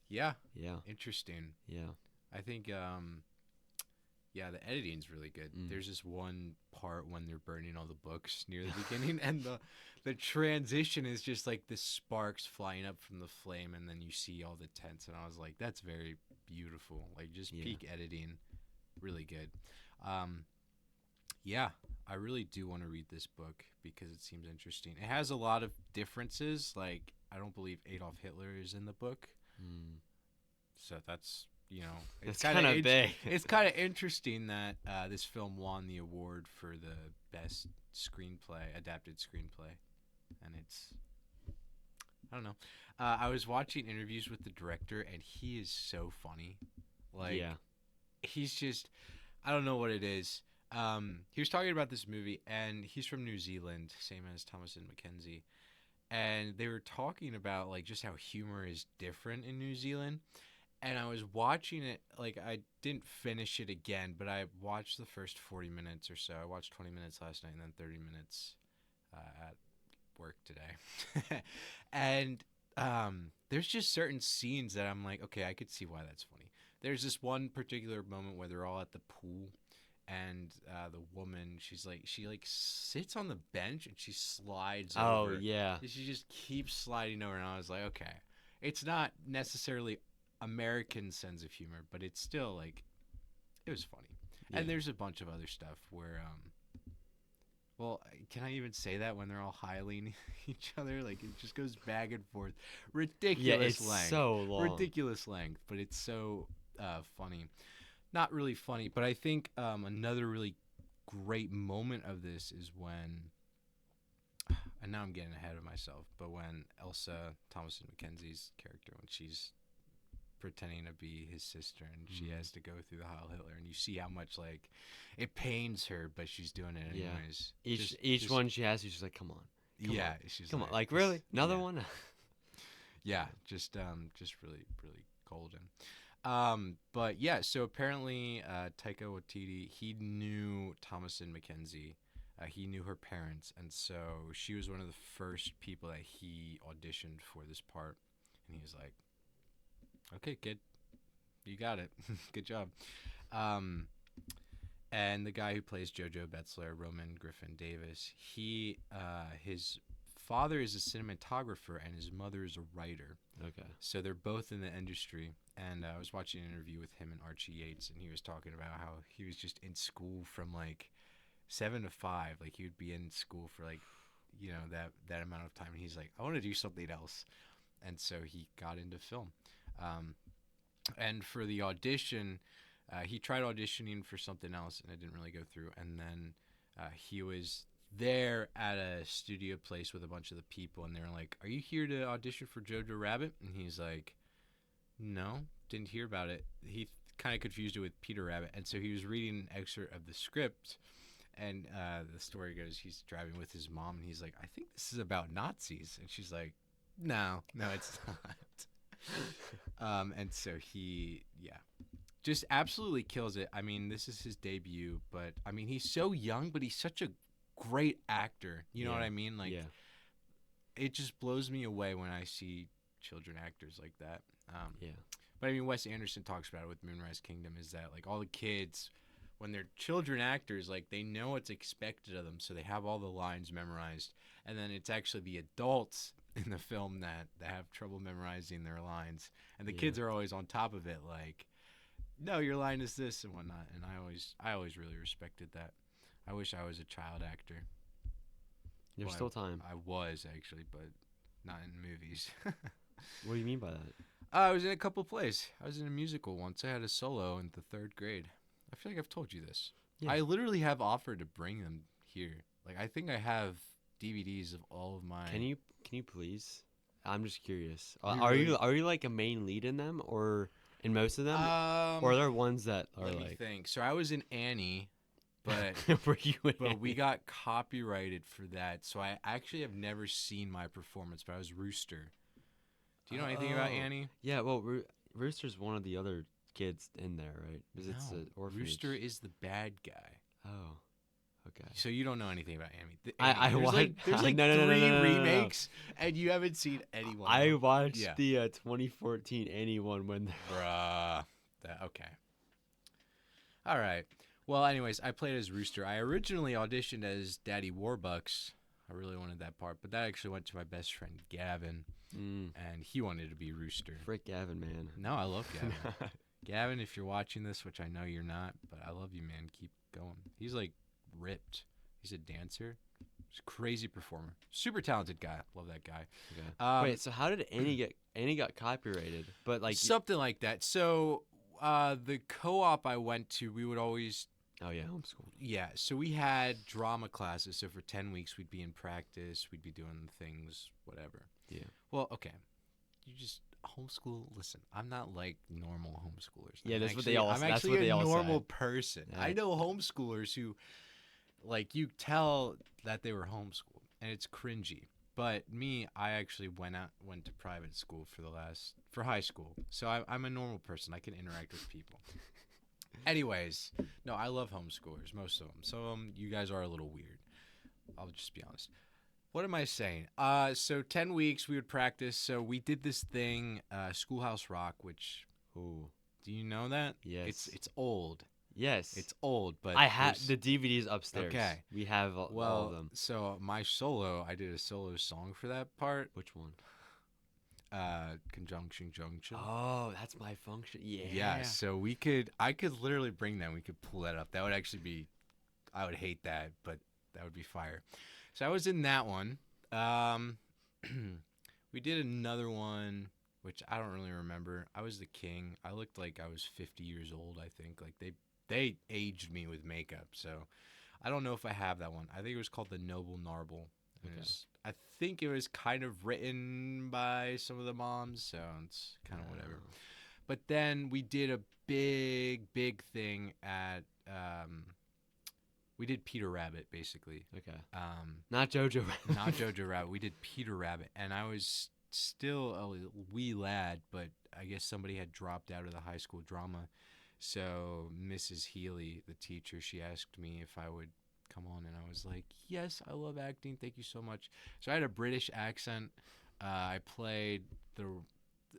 [SPEAKER 1] Yeah.
[SPEAKER 2] Yeah.
[SPEAKER 1] Interesting.
[SPEAKER 2] Yeah.
[SPEAKER 1] I think yeah, the editing's really good. There's this one part when they're burning all the books near the beginning, and the transition is just like the sparks flying up from the flame, and then you see all the tents, and I was like, that's very beautiful. Like, just peak editing, really good. Yeah, I really do want to read this book because it seems interesting. It has a lot of differences. Like, I don't believe Adolf Hitler is in the book. So that's... You know,
[SPEAKER 2] it's kind of big.
[SPEAKER 1] It's kind of interesting that this film won the award for the best adapted screenplay, and it's, I don't know. I was watching interviews with the director, and he is so funny. Like, he's just, I don't know what it is. He was talking about this movie, and he's from New Zealand, same as Thomas and Mackenzie, and they were talking about like just how humor is different in New Zealand. And I was watching it, like, I didn't finish it again, but I watched the first 40 minutes or so. I watched 20 minutes last night and then 30 minutes at work today. And there's just certain scenes that I'm like, okay, I could see why that's funny. There's this one particular moment where they're all at the pool, and the woman, she sits on the bench and she slides over.
[SPEAKER 2] Oh, yeah.
[SPEAKER 1] She just keeps sliding over, and I was like, okay. It's not necessarily American sense of humor, but it's still like, it was funny. And there's a bunch of other stuff where well, can I even say that when they're all hiling each other? Like, it just goes back and forth. Ridiculous length.
[SPEAKER 2] So long.
[SPEAKER 1] Ridiculous length, but it's so funny. Not really funny, but I think another really great moment of this is when, and now I'm getting ahead of myself, but when Elsa, Thomas and Mackenzie's character, when she's pretending to be his sister and she has to go through the Heil Hitler, and you see how much like it pains her, but she's doing it anyways.
[SPEAKER 2] Each one she has, she's just like, come on.
[SPEAKER 1] She's
[SPEAKER 2] come on, like really another one.
[SPEAKER 1] Just really golden. But yeah, so apparently Taika Waititi, he knew Thomas and Mackenzie. He knew her parents, and so she was one of the first people that he auditioned for this part, and he was like, okay, kid, you got it. Good job. And the guy who plays Jojo Betzler, Roman Griffin Davis, his father is a cinematographer and his mother is a writer.
[SPEAKER 2] Okay.
[SPEAKER 1] So they're both in the industry. And I was watching an interview with him and Archie Yates, and he was talking about how he was just in school from like 7 to 5. Like, he would be in school for like, you know, that amount of time. And he's like, I want to do something else. And so he got into film. And for the audition, he tried auditioning for something else, and it didn't really go through. And then he was there at a studio place with a bunch of the people, and they were like, are you here to audition for Jojo Rabbit? And he's like, no, didn't hear about it. He kind of confused it with Peter Rabbit. And so he was reading an excerpt of the script, And the story goes, he's driving with his mom, and he's like, I think this is about Nazis. And she's like, no, it's not. And so he, just absolutely kills it. I mean, this is his debut, but I mean, he's so young, but he's such a great actor. You know what I mean? Like, it just blows me away when I see children actors like that. But I mean, Wes Anderson talks about it with Moonrise Kingdom, is that like all the kids, when they're children actors, like they know what's expected of them, so they have all the lines memorized, and then it's actually the adults in the film that have trouble memorizing their lines, and the kids are always on top of it, like, no, your line is this and whatnot. And I always really respected that. I wish I was a child actor.
[SPEAKER 2] There's still time.
[SPEAKER 1] I was actually, but not in movies.
[SPEAKER 2] What do you mean by that?
[SPEAKER 1] I was in a couple plays. I was in a musical once. I had a solo in the 3rd grade. I feel like I've told you this. Yeah. I literally have offered to bring them here. Like, I think I have DVDs of all of my.
[SPEAKER 2] Can you please? I'm just curious. Are you like a main lead in them, or in most of them, or are there ones that are
[SPEAKER 1] let
[SPEAKER 2] like?
[SPEAKER 1] me think. So I was in Annie, but
[SPEAKER 2] were you in
[SPEAKER 1] but we got copyrighted for that. So I actually have never seen my performance, but I was Rooster. Do you know anything about Annie?
[SPEAKER 2] Yeah, well, Rooster's one of the other kids in there, right? Because it's an orphanage.
[SPEAKER 1] Rooster is the bad guy.
[SPEAKER 2] Oh, okay.
[SPEAKER 1] So you don't know anything about Annie.
[SPEAKER 2] I watched.
[SPEAKER 1] There's like three remakes, and you haven't seen any one.
[SPEAKER 2] I watched the 2014 Annie one when.
[SPEAKER 1] Bruh. Okay. All right. Well, anyways, I played as Rooster. I originally auditioned as Daddy Warbucks. I really wanted that part, but that actually went to my best friend Gavin, and he wanted to be Rooster.
[SPEAKER 2] Frick Gavin, man.
[SPEAKER 1] No, I love Gavin. Gavin, if you're watching this, which I know you're not, but I love you, man. Keep going. He's like ripped. He's a dancer. He's a crazy performer. Super talented guy. Love that guy.
[SPEAKER 2] Okay. Wait, so how did Annie got copyrighted? But like
[SPEAKER 1] something like that. So the co-op I went to, we would always.
[SPEAKER 2] Oh yeah, homeschool.
[SPEAKER 1] Yeah, so we had drama classes. So for 10 weeks, we'd be in practice. We'd be doing things, whatever.
[SPEAKER 2] Yeah.
[SPEAKER 1] Well, okay. You just homeschool. Listen, I'm not like normal homeschoolers.
[SPEAKER 2] Yeah, that's what they all.
[SPEAKER 1] I'm actually a normal person. Yeah. I know homeschoolers who, like, you tell that they were homeschooled, and it's cringy. But me, I actually went to private school for high school. So I'm a normal person. I can interact with people. Anyways, no, I love homeschoolers, most of them. Some of them, you guys are a little weird. I'll just be honest. What am I saying? So 10 weeks we would practice. So we did this thing, Schoolhouse Rock, which, do you know that?
[SPEAKER 2] Yes.
[SPEAKER 1] It's old.
[SPEAKER 2] Yes.
[SPEAKER 1] It's old, but
[SPEAKER 2] I have the DVDs upstairs.
[SPEAKER 1] Okay.
[SPEAKER 2] We have all of them.
[SPEAKER 1] So my solo, I did a solo song for that part.
[SPEAKER 2] Which one?
[SPEAKER 1] Conjunction Junction.
[SPEAKER 2] Oh, that's my function. Yeah.
[SPEAKER 1] Yeah, so I could literally bring them. We could pull that up. That would actually be, I would hate that, but that would be fire. So I was in that one. We did another one, which I don't really remember. I was the king. I looked like I was 50 years old, I think. Like they aged me with makeup, so I don't know if I have that one. I think it was called The Noble Narble. Okay. I think it was kind of written by some of the moms, so it's kind of whatever. But then we did a big thing at we did Peter Rabbit, basically.
[SPEAKER 2] Okay. Not Jojo Rabbit.
[SPEAKER 1] Not Jojo Rabbit. We did Peter Rabbit, and I was still a wee lad, but I guess somebody had dropped out of the high school drama. So Mrs. Healy, the teacher, she asked me if I would come on, and I was like, yes, I love acting, thank you so much. So I had a British accent. I played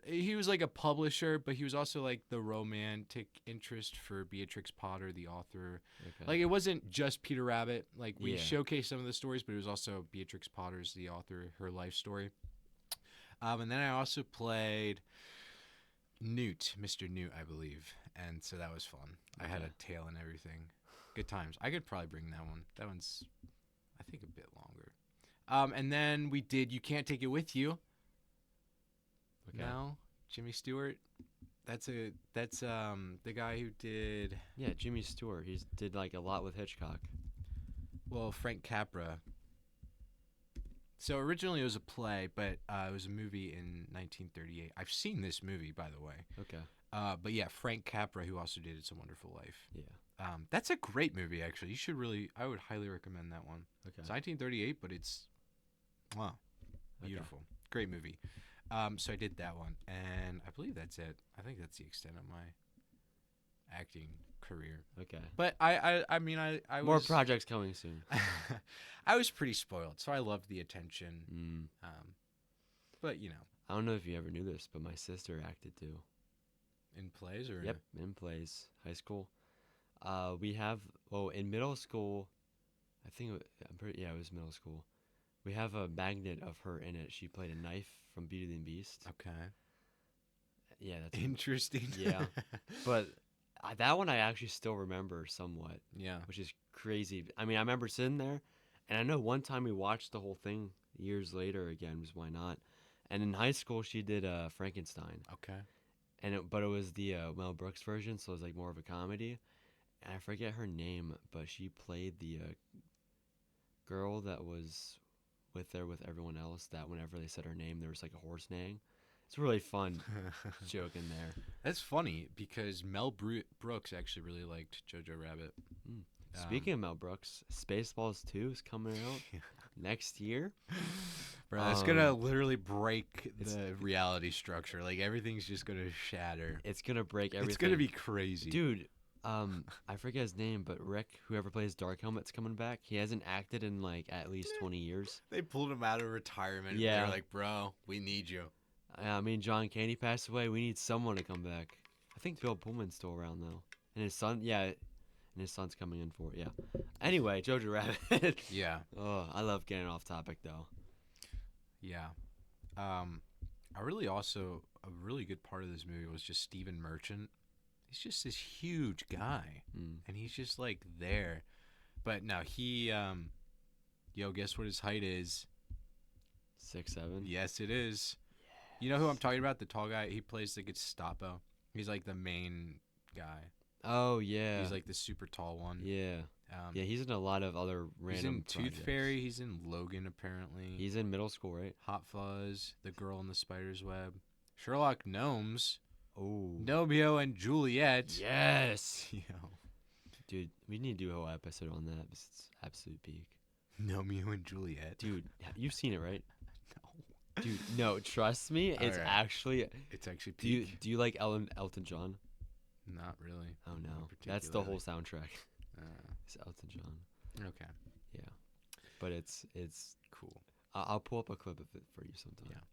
[SPEAKER 1] he was like a publisher, but he was also like the romantic interest for Beatrix Potter, the author. Okay. Like, it wasn't just Peter Rabbit. Like, we showcased some of the stories, but it was also Beatrix Potter's the author, her life story. And then I also played Newt, Mr. Newt, I believe, and so that was fun. I had a tail and everything. Good times. I could probably bring that one. That one's, I think, a bit longer. And then we did You Can't Take It With You. Okay. No, Jimmy Stewart. That's the guy who did.
[SPEAKER 2] Yeah, Jimmy Stewart. He did like a lot with Hitchcock.
[SPEAKER 1] Well, Frank Capra. So originally it was a play, but it was a movie in 1938. I've seen this movie, by the way.
[SPEAKER 2] Okay.
[SPEAKER 1] But yeah, Frank Capra, who also did It's a Wonderful Life.
[SPEAKER 2] Yeah.
[SPEAKER 1] That's a great movie, actually. You should really, I would highly recommend that one.
[SPEAKER 2] Okay.
[SPEAKER 1] It's 1938, but it's, wow, beautiful. Okay. Great movie. So I did that one, and I believe that's it. I think that's the extent of my acting career.
[SPEAKER 2] Okay.
[SPEAKER 1] But I mean, I was...
[SPEAKER 2] More projects coming soon.
[SPEAKER 1] I was pretty spoiled, so I loved the attention. But, you know.
[SPEAKER 2] I don't know if you ever knew this, but my sister acted too.
[SPEAKER 1] In plays or?
[SPEAKER 2] Yep, in plays. High school. We have, in middle school, it was middle school. We have a magnet of her in it. She played a knife from Beauty and the Beast.
[SPEAKER 1] Okay.
[SPEAKER 2] Yeah, that's
[SPEAKER 1] interesting.
[SPEAKER 2] Yeah. But that one I actually still remember somewhat.
[SPEAKER 1] Yeah.
[SPEAKER 2] Which is crazy. I mean, I remember sitting there, and I know one time we watched the whole thing years later again, because why not? And in high school, she did Frankenstein.
[SPEAKER 1] Okay.
[SPEAKER 2] But it was the Mel Brooks version, so it was like more of a comedy. And I forget her name, but she played the girl that was with everyone else, that whenever they said her name, there was like a horse neighing. It's a really fun joke in there.
[SPEAKER 1] That's funny, because Mel Brooks actually really liked Jojo Rabbit.
[SPEAKER 2] Speaking of Mel Brooks, Spaceballs 2 is coming out next year.
[SPEAKER 1] Bro, that's going to literally break the reality structure. Like, everything's just going to shatter.
[SPEAKER 2] It's going to break everything.
[SPEAKER 1] It's going to be crazy.
[SPEAKER 2] Dude, I forget his name, but Rick, whoever plays Dark Helmet's coming back. He hasn't acted in, like, at least 20 years.
[SPEAKER 1] They pulled him out of retirement.
[SPEAKER 2] Yeah.
[SPEAKER 1] They're like, bro, we need you.
[SPEAKER 2] I mean, John Candy passed away. We need someone to come back. I think Bill Pullman's still around, though. And his son, and his son's coming in for it, yeah. Anyway, Jojo Rabbit.
[SPEAKER 1] Yeah.
[SPEAKER 2] Oh, I love getting off topic, though.
[SPEAKER 1] Yeah. I really also, a really good part of this movie was just Stephen Merchant. He's just this huge guy. And he's just, like, there. But no, he, guess what his height is?
[SPEAKER 2] 6'7"?
[SPEAKER 1] Yes, it is. Yes. You know who I'm talking about? The tall guy. He plays the Gestapo. He's, like, the main guy.
[SPEAKER 2] Oh, yeah.
[SPEAKER 1] He's, like, the super tall one.
[SPEAKER 2] Yeah. Yeah, he's in a lot of other random
[SPEAKER 1] He's in Tooth Fairy. He's in Logan, apparently.
[SPEAKER 2] He's in middle school, right?
[SPEAKER 1] Hot Fuzz, The Girl in the Spider's Web. Sherlock Gnomes.
[SPEAKER 2] Oh.
[SPEAKER 1] Romeo and Juliet.
[SPEAKER 2] Yes.
[SPEAKER 1] Yo.
[SPEAKER 2] Dude, we need to do a whole episode on that. It's absolute peak.
[SPEAKER 1] Romeo and Juliet.
[SPEAKER 2] Dude, you've seen it, right?
[SPEAKER 1] No.
[SPEAKER 2] Dude, no, trust me. It's
[SPEAKER 1] right.
[SPEAKER 2] actually...
[SPEAKER 1] It's actually peak.
[SPEAKER 2] Do you like Elton John?
[SPEAKER 1] Not really.
[SPEAKER 2] Oh, no. That's the whole soundtrack. It's Elton John.
[SPEAKER 1] Okay.
[SPEAKER 2] Yeah. But it's
[SPEAKER 1] cool.
[SPEAKER 2] I'll pull up a clip of it for you sometime.
[SPEAKER 1] Yeah.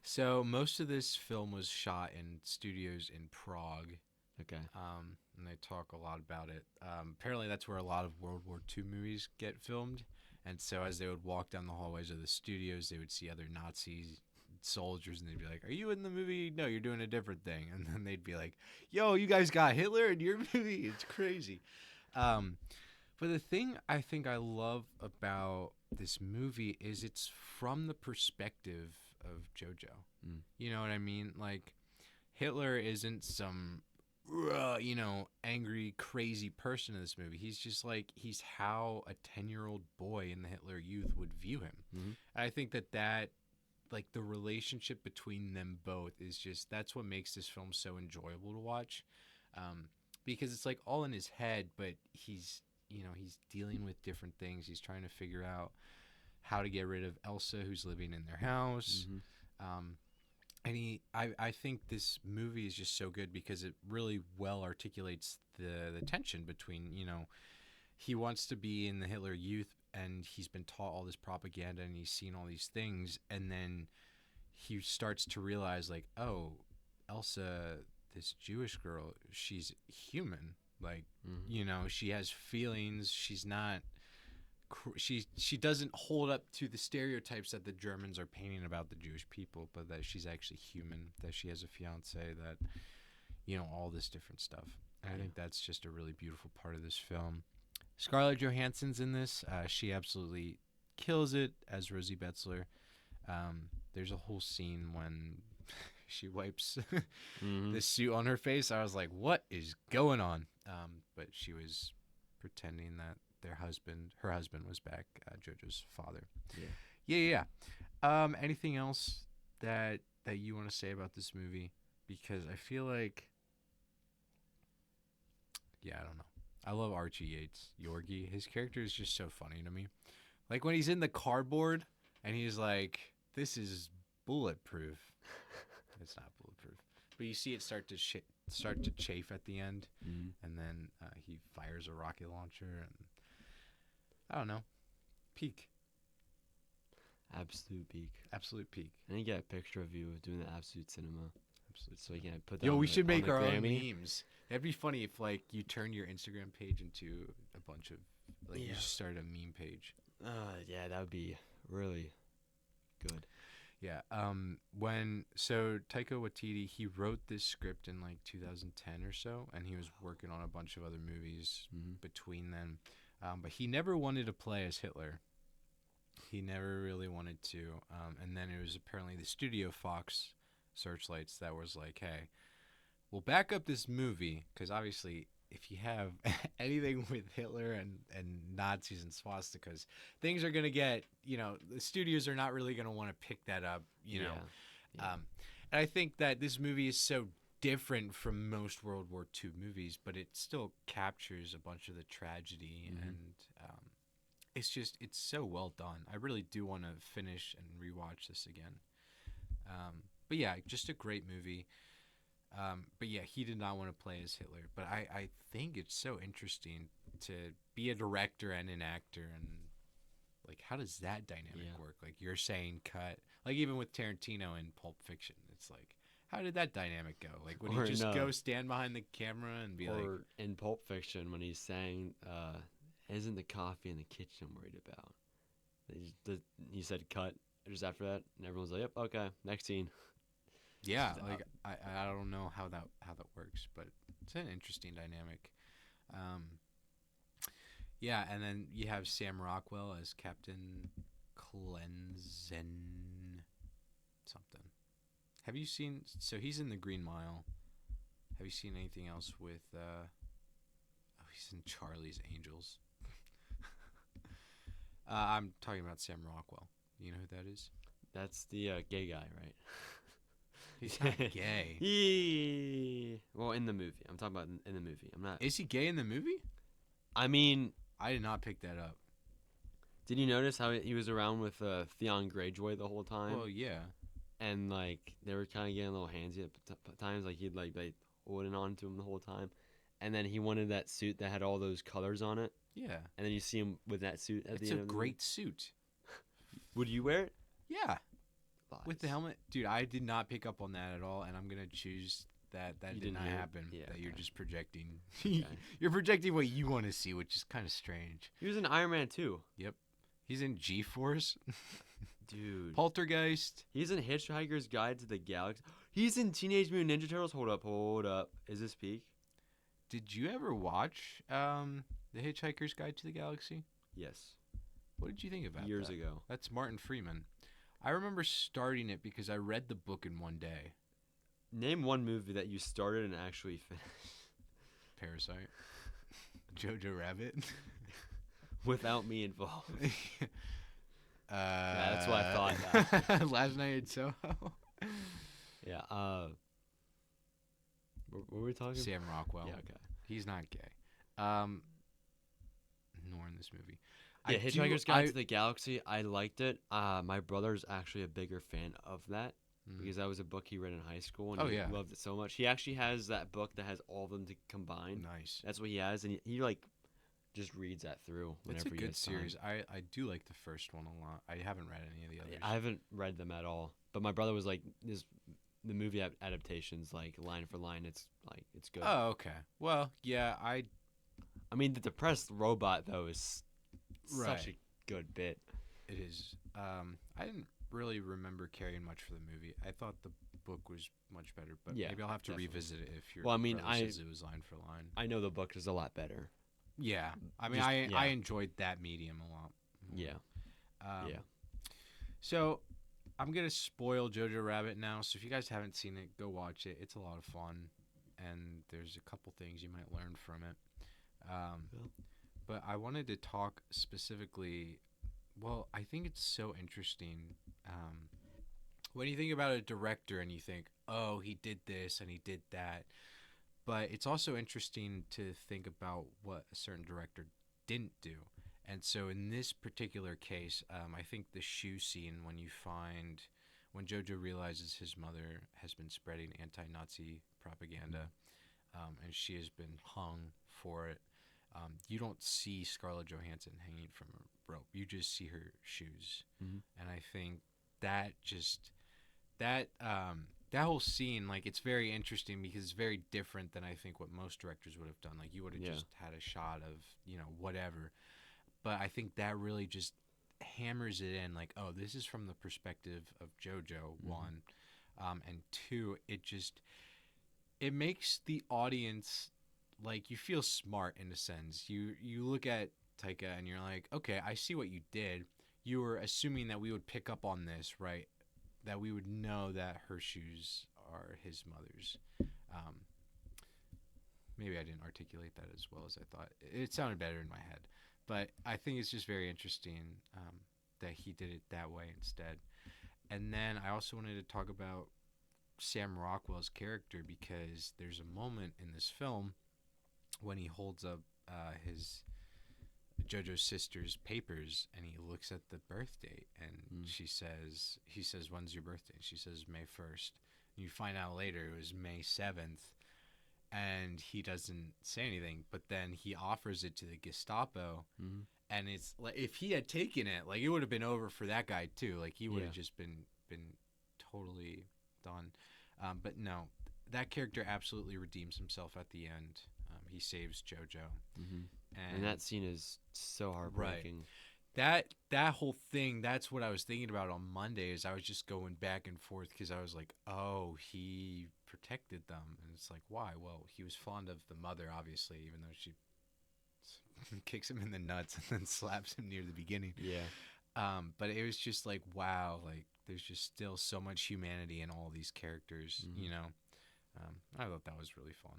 [SPEAKER 1] So most of this film was shot in studios in Prague.
[SPEAKER 2] Okay.
[SPEAKER 1] And they talk a lot about it. Apparently that's where a lot of World War II movies get filmed. And so as they would walk down the hallways of the studios, they would see other Nazi soldiers, and they'd be like, "Are you in the movie? No, you're doing a different thing." And then they'd be like, "Yo, you guys got Hitler in your movie? It's crazy." But the thing I think I love about this movie is it's from the perspective of Jojo. You know what I mean? Like, Hitler isn't some, angry, crazy person in this movie. He's just like, he's how a 10-year-old boy in the Hitler Youth would view him.
[SPEAKER 2] Mm-hmm.
[SPEAKER 1] I think that like, the relationship between them both is just, that's what makes this film so enjoyable to watch. Because it's like all in his head, but he's dealing with different things. He's trying to figure out how to get rid of Elsa, who's living in their house.
[SPEAKER 2] Mm-hmm.
[SPEAKER 1] And I think this movie is just so good because it really well articulates the tension between, he wants to be in the Hitler Youth, and he's been taught all this propaganda, and he's seen all these things, and then he starts to realize, like, oh, Elsa, this Jewish girl, she's human. Like, she has feelings. She's not, she doesn't hold up to the stereotypes that the Germans are painting about the Jewish people, but that she's actually human, that she has a fiance, that, all this different stuff. And I think that's just a really beautiful part of this film. Scarlett Johansson's in this. She absolutely kills it as Rosie Betzler. There's a whole scene when she wipes the suit on her face. I was like, what is going on? But she was pretending that her husband was back, Jojo's father. Yeah. Anything else that you want to say about this movie? Because I feel like Yeah, I don't know. I love Archie Yates, Yorgi. His character is just so funny to me. Like when he's in the cardboard and he's like, "This is bulletproof." It's not bulletproof, but you see it start to chafe at the end, and then he fires a rocket launcher, and I don't know, peak.
[SPEAKER 2] Absolute peak.
[SPEAKER 1] Absolute peak.
[SPEAKER 2] And you get a picture of you doing the Absolute Cinema.
[SPEAKER 1] Absolute.
[SPEAKER 2] So you can put that.
[SPEAKER 1] Yo,
[SPEAKER 2] on
[SPEAKER 1] we
[SPEAKER 2] the,
[SPEAKER 1] should
[SPEAKER 2] on
[SPEAKER 1] make
[SPEAKER 2] the
[SPEAKER 1] our own
[SPEAKER 2] Grammy.
[SPEAKER 1] memes. That'd be funny if like you turn your Instagram page into a bunch of like you just started a meme page.
[SPEAKER 2] Yeah, that would be really good.
[SPEAKER 1] Yeah. So Taika Waititi, he wrote this script in like 2010 or so, and he was working on a bunch of other movies between then. But he never wanted to play as Hitler. He never really wanted to. And then it was apparently the studio Fox Searchlights that was like, hey, we'll back up this movie, because obviously if you have anything with Hitler and Nazis and swastikas, things are going to get, the studios are not really going to want to pick that up, you know.
[SPEAKER 2] Yeah.
[SPEAKER 1] And I think that this movie is so different from most World War II movies, but it still captures a bunch of the tragedy, and it's so well done. I really do want to finish and rewatch this again. But yeah, just a great movie. But yeah, he did not want to play as Hitler. But I think it's so interesting to be a director and an actor, and like, how does that dynamic work? Like you're saying cut, like even with Tarantino in Pulp Fiction, it's like, how did that dynamic go? Like would he just go stand behind the camera and be
[SPEAKER 2] or in Pulp Fiction when he's saying, isn't the coffee in the kitchen I'm worried about? He said cut just after that, and everyone's like, yep, okay, next scene.
[SPEAKER 1] Yeah, like I don't know how that works, but it's an interesting dynamic. Yeah, and then you have Sam Rockwell as Captain Clenzen something. Have you seen? So he's in The Green Mile. Have you seen anything else with? He's in Charlie's Angels. I'm talking about Sam Rockwell. You know who that is?
[SPEAKER 2] That's the gay guy, right?
[SPEAKER 1] He's not gay.
[SPEAKER 2] Well, in the movie. I'm talking about in the movie. I'm not.
[SPEAKER 1] Is he gay in the movie?
[SPEAKER 2] I mean,
[SPEAKER 1] I did not pick that up.
[SPEAKER 2] Did you notice how he was around with Theon Greyjoy the whole time?
[SPEAKER 1] Well, yeah.
[SPEAKER 2] And like they were kind of getting a little handsy at times. Like he'd like holding on to him the whole time. And then he wanted that suit that had all those colors on it.
[SPEAKER 1] Yeah.
[SPEAKER 2] And then you see him with that suit at the end.
[SPEAKER 1] It's a great suit.
[SPEAKER 2] Would you wear it?
[SPEAKER 1] Yeah.
[SPEAKER 2] Lies.
[SPEAKER 1] With the helmet? Dude, I did not pick up on that at all, and I'm going to choose that did not happen.
[SPEAKER 2] Yeah,
[SPEAKER 1] that you're just projecting.
[SPEAKER 2] Okay.
[SPEAKER 1] You're projecting what you want to see, which is kind of strange.
[SPEAKER 2] He was in Iron Man 2.
[SPEAKER 1] Yep. He's in G-Force.
[SPEAKER 2] Dude.
[SPEAKER 1] Poltergeist.
[SPEAKER 2] He's in Hitchhiker's Guide to the Galaxy. He's in Teenage Mutant Ninja Turtles. Hold up. Is this peak?
[SPEAKER 1] Did you ever watch The Hitchhiker's Guide to the Galaxy?
[SPEAKER 2] Yes.
[SPEAKER 1] What did you think about
[SPEAKER 2] Years
[SPEAKER 1] that?
[SPEAKER 2] ago.
[SPEAKER 1] That's Martin Freeman. I remember starting it because I read the book in one day.
[SPEAKER 2] Name one movie that you started and actually finished.
[SPEAKER 1] Parasite. Jojo Rabbit.
[SPEAKER 2] Without me involved.
[SPEAKER 1] Yeah,
[SPEAKER 2] that's what I thought.
[SPEAKER 1] Last Night in Soho.
[SPEAKER 2] Yeah. What were we talking about?
[SPEAKER 1] Sam Rockwell.
[SPEAKER 2] Yeah, okay.
[SPEAKER 1] He's not gay. Nor in this movie.
[SPEAKER 2] Yeah, Hitchhiker's Guide to the Galaxy. I liked it. My brother's actually a bigger fan of that because that was a book he read in high school, and he loved it so much. He actually has that book that has all of them combined.
[SPEAKER 1] Nice.
[SPEAKER 2] That's what he has, and he like just reads that through whenever he has time.
[SPEAKER 1] It's a good series. I do like the first one a lot. I haven't read any of the others.
[SPEAKER 2] I haven't read them at all, but my brother was like, the movie adaptations, like line for line, it's good.
[SPEAKER 1] Oh, okay. Well, yeah, I
[SPEAKER 2] mean, the depressed robot though is such a good bit.
[SPEAKER 1] It is. I didn't really remember caring much for the movie. I thought the book was much better, but maybe I'll have to revisit it if you're.
[SPEAKER 2] Well, I mean,
[SPEAKER 1] says it was line for line.
[SPEAKER 2] I know the book is a lot better.
[SPEAKER 1] Yeah, I mean, I enjoyed that medium a lot.
[SPEAKER 2] Yeah.
[SPEAKER 1] So I'm gonna spoil Jojo Rabbit now. So if you guys haven't seen it, go watch it. It's a lot of fun, and there's a couple things you might learn from it. But I wanted to talk specifically. Well, I think it's so interesting when you think about a director and you think, oh, he did this and he did that. But it's also interesting to think about what a certain director didn't do. And so in this particular case, I think the shoe scene when Jojo realizes his mother has been spreading anti-Nazi propaganda, and she has been hung for it. You don't see Scarlett Johansson hanging from a rope. You just see her shoes, and I think that that whole scene, like, it's very interesting because it's very different than I think what most directors would have done. Like, you would have just had a shot of, whatever. But I think that really just hammers it in, like, oh, this is from the perspective of JoJo, one. And two, it makes the audience, like, you feel smart in a sense. You look at Taika and you're like, okay, I see what you did. You were assuming that we would pick up on this, right? That we would know that her shoes are his mother's. Maybe I didn't articulate that as well as I thought. It sounded better in my head. But I think it's just very interesting that he did it that way instead. And then I also wanted to talk about Sam Rockwell's character, because there's a moment in this film when he holds up his JoJo's sister's papers and he looks at the birth date, and he says, when's your birthday? She says May 1st. And you find out later it was May 7th, and he doesn't say anything, but then he offers it to the Gestapo, and it's like, if he had taken it, like, it would have been over for that guy too. Like, he would have just been totally done. But no, that character absolutely redeems himself at the end. He saves JoJo.
[SPEAKER 2] And that scene is so heartbreaking.
[SPEAKER 1] Right. That whole thing, that's what I was thinking about on Monday, is I was just going back and forth because I was like, oh, he protected them. And it's like, why? Well, he was fond of the mother, obviously, even though she kicks him in the nuts and then slaps him near the beginning.
[SPEAKER 2] Yeah.
[SPEAKER 1] But it was just like, wow, like, there's just still so much humanity in all these characters, I thought that was really fun.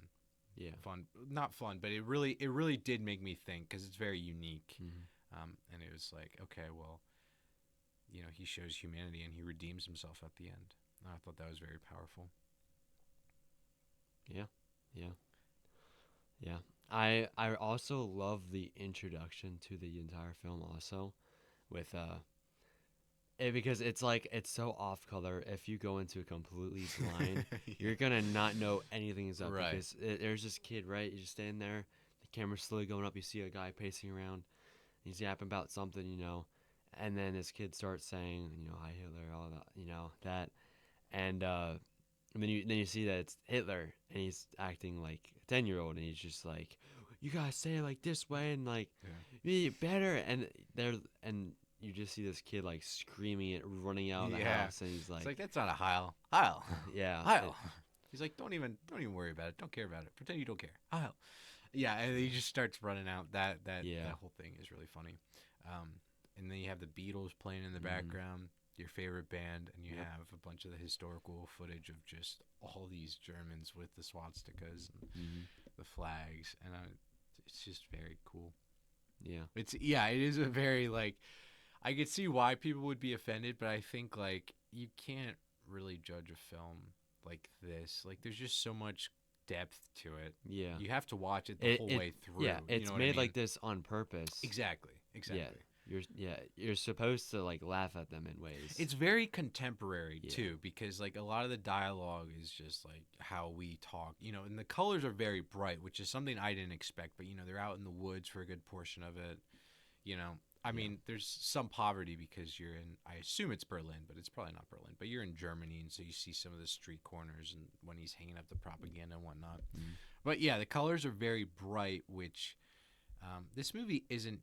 [SPEAKER 2] Yeah.
[SPEAKER 1] Fun, not fun, but it really did make me think, because it's very unique. And it was like, okay, well, he shows humanity and he redeems himself at the end. And I thought that was very powerful.
[SPEAKER 2] Yeah. I also love the introduction to the entire film also, with because it's like, it's so off color. If you go into it completely blind, you're gonna not know anything is up,
[SPEAKER 1] right?
[SPEAKER 2] Because there's this kid, right? You just stand there, the camera's slowly going up. You see a guy pacing around. He's yapping about something, and then this kid starts saying, "Hi Hitler," all that, that, and then you see that it's Hitler, and he's acting like a 10-year-old, and he's just like, "You gotta say it like this way, and like, be better," and you just see this kid like screaming it, running out of the house, and he's like,
[SPEAKER 1] "It's like, that's not a Heil." Heil.
[SPEAKER 2] Yeah.
[SPEAKER 1] Heil. He's like, don't even worry about it. Don't care about it. Pretend you don't care. Heil. Yeah, and he just starts running out. That whole thing is really funny. And then you have the Beatles playing in the background, your favorite band, and you have a bunch of the historical footage of just all these Germans with the swastikas and the flags, and it's just very cool.
[SPEAKER 2] Yeah.
[SPEAKER 1] It is a very, like, I could see why people would be offended, but I think, like, you can't really judge a film like this. Like, there's just so much depth to it.
[SPEAKER 2] Yeah.
[SPEAKER 1] You have to watch it the whole way through.
[SPEAKER 2] Yeah, it's made like this on purpose.
[SPEAKER 1] Exactly.
[SPEAKER 2] You're supposed to like laugh at them in ways.
[SPEAKER 1] It's very contemporary too, because like a lot of the dialogue is just like how we talk, and the colors are very bright, which is something I didn't expect, but they're out in the woods for a good portion of it. I mean, there's some poverty because you're in, I assume it's Berlin, but it's probably not Berlin, but you're in Germany, and so you see some of the street corners and when he's hanging up the propaganda and whatnot. But yeah, the colors are very bright, which this movie isn't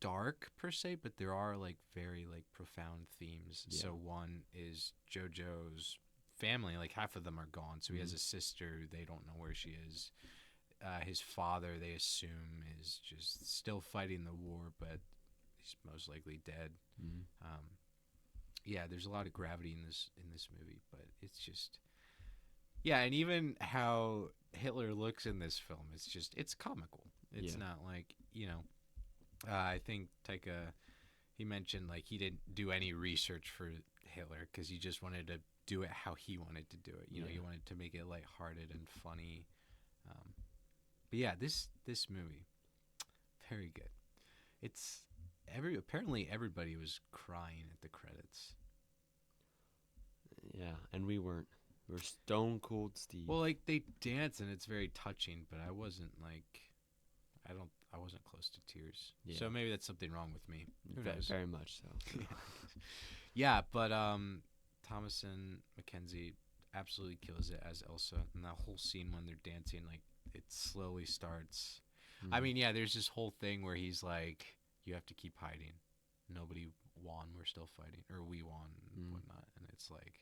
[SPEAKER 1] dark per se, but there are like very like profound themes. So one is JoJo's family, like half of them are gone. So he has a sister, they don't know where she is. His father, they assume, is just still fighting the war, but he's most likely dead. There's a lot of gravity in this movie, but it's just, and even how Hitler looks in this film, it's comical. It's not like, I think Taika, he mentioned like he didn't do any research for Hitler because he just wanted to do it how he wanted to do it. He wanted to make it lighthearted and funny. But yeah, this movie, very good. It's apparently everybody was crying at the credits.
[SPEAKER 2] Yeah, and we weren't. We were stone cold Steve.
[SPEAKER 1] Well, like they dance and it's very touching, but I wasn't like, I wasn't close to tears.
[SPEAKER 2] Yeah.
[SPEAKER 1] So maybe that's something wrong with me. Who knows?
[SPEAKER 2] Very much so.
[SPEAKER 1] Yeah, but Thomasin McKenzie absolutely kills it as Elsa, and that whole scene when they're dancing, like it slowly starts.
[SPEAKER 2] Mm-hmm.
[SPEAKER 1] I mean, yeah, there's this whole thing where he's like, "You have to keep hiding. Nobody won. We're still fighting, or we won, and whatnot." And it's like,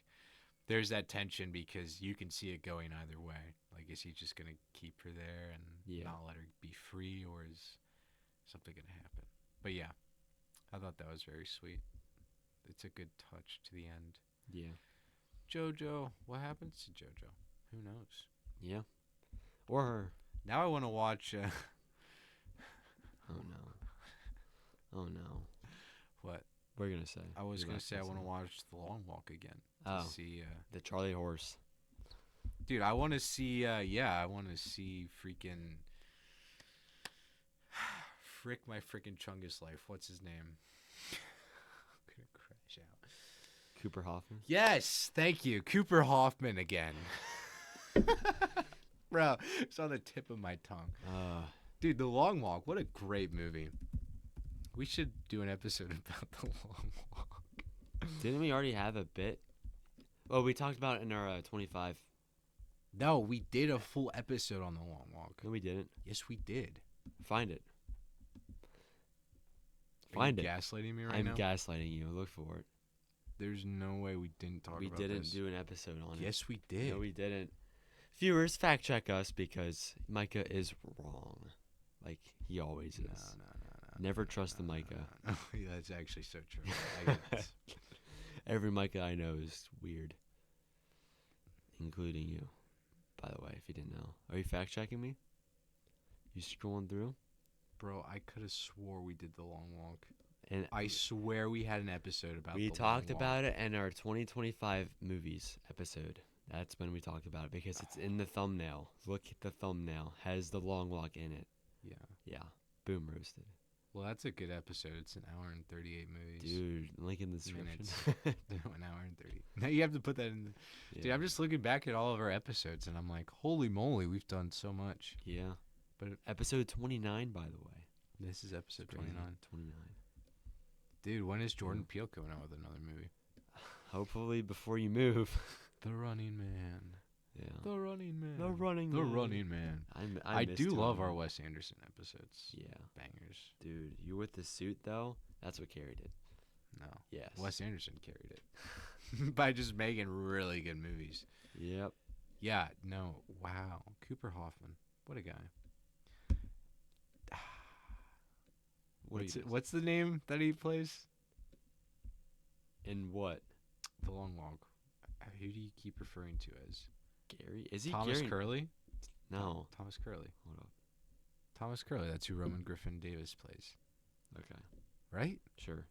[SPEAKER 1] there's that tension because you can see it going either way. Like, is he just gonna keep her there and not let her be free, or is something gonna happen? But yeah, I thought that was very sweet. It's a good touch to the end.
[SPEAKER 2] Yeah.
[SPEAKER 1] Jojo, what happens to Jojo? Who knows?
[SPEAKER 2] Yeah. Or her.
[SPEAKER 1] Now I want to watch.
[SPEAKER 2] Oh no. Oh no.
[SPEAKER 1] What?
[SPEAKER 2] What are you gonna say?
[SPEAKER 1] I was gonna say I want to watch The Long Walk again. To see
[SPEAKER 2] the Charlie horse.
[SPEAKER 1] Dude, I want to see. I want to see freaking. Frick my freaking Chungus life. What's his name? I'm gonna crash out.
[SPEAKER 2] Cooper Hoffman?
[SPEAKER 1] Yes, thank you. Cooper Hoffman again. Bro, it's on the tip of my tongue. Dude, The Long Walk, what a great movie. We should do an episode about The Long Walk.
[SPEAKER 2] Didn't we already have a bit? Oh, we talked about it in our 25.
[SPEAKER 1] No, we did a full episode on The Long Walk.
[SPEAKER 2] No, we didn't.
[SPEAKER 1] Yes, we did.
[SPEAKER 2] Find it.
[SPEAKER 1] Are you gaslighting me right now?
[SPEAKER 2] I'm gaslighting you. Look for it.
[SPEAKER 1] There's no way we didn't talk about this.
[SPEAKER 2] We didn't do an episode on it.
[SPEAKER 1] Yes, we did.
[SPEAKER 2] No, we didn't. Viewers, fact check us because Micah is wrong. Like he always is.
[SPEAKER 1] No.
[SPEAKER 2] Never trust the Micah.
[SPEAKER 1] No. Yeah, that's actually so true. I get it.
[SPEAKER 2] Every Micah I know is weird. Including you. By the way, if you didn't know. Are you fact checking me? You scrolling through?
[SPEAKER 1] Bro, I could have swore we did The Long Walk.
[SPEAKER 2] And
[SPEAKER 1] I swear we had an episode about
[SPEAKER 2] we
[SPEAKER 1] The
[SPEAKER 2] talked
[SPEAKER 1] Long Walk.
[SPEAKER 2] about it in our 2025 movies episode. That's when we talked about it because it's in the thumbnail. Look at the thumbnail. Has The Long Walk in it.
[SPEAKER 1] Yeah.
[SPEAKER 2] Yeah. Boom roasted.
[SPEAKER 1] Well, that's a good episode. It's an hour and 38 movies.
[SPEAKER 2] Dude, link in the description.
[SPEAKER 1] An hour and 30. Now you have to put that in.
[SPEAKER 2] Yeah.
[SPEAKER 1] Dude, I'm just looking back at all of our episodes and I'm like, holy moly, we've done so much.
[SPEAKER 2] Yeah.
[SPEAKER 1] But
[SPEAKER 2] episode 29, by the way.
[SPEAKER 1] This is episode 29.
[SPEAKER 2] 29.
[SPEAKER 1] Dude, when is Jordan Peele coming out with another movie?
[SPEAKER 2] Hopefully before you move.
[SPEAKER 1] The Running Man.
[SPEAKER 2] Yeah.
[SPEAKER 1] The Running Man.
[SPEAKER 2] The Running
[SPEAKER 1] The
[SPEAKER 2] Man.
[SPEAKER 1] Running Man.
[SPEAKER 2] I
[SPEAKER 1] do love our Wes Anderson episodes.
[SPEAKER 2] Yeah.
[SPEAKER 1] Bangers.
[SPEAKER 2] Dude, you with the suit, though? That's what carried it.
[SPEAKER 1] No.
[SPEAKER 2] Yes.
[SPEAKER 1] Wes Anderson carried it. By just making really good movies.
[SPEAKER 2] Yep.
[SPEAKER 1] Yeah, no. Wow. Cooper Hoffman. What a guy. What's the name that he plays?
[SPEAKER 2] In what?
[SPEAKER 1] The Long Walk. Who do you keep referring to as?
[SPEAKER 2] Gary? Is he
[SPEAKER 1] Thomas
[SPEAKER 2] Gary?
[SPEAKER 1] Curley?
[SPEAKER 2] No.
[SPEAKER 1] Thomas Curley.
[SPEAKER 2] Hold up.
[SPEAKER 1] Thomas Curley. That's who Roman Griffin Davis plays.
[SPEAKER 2] Okay.
[SPEAKER 1] Right?
[SPEAKER 2] Sure.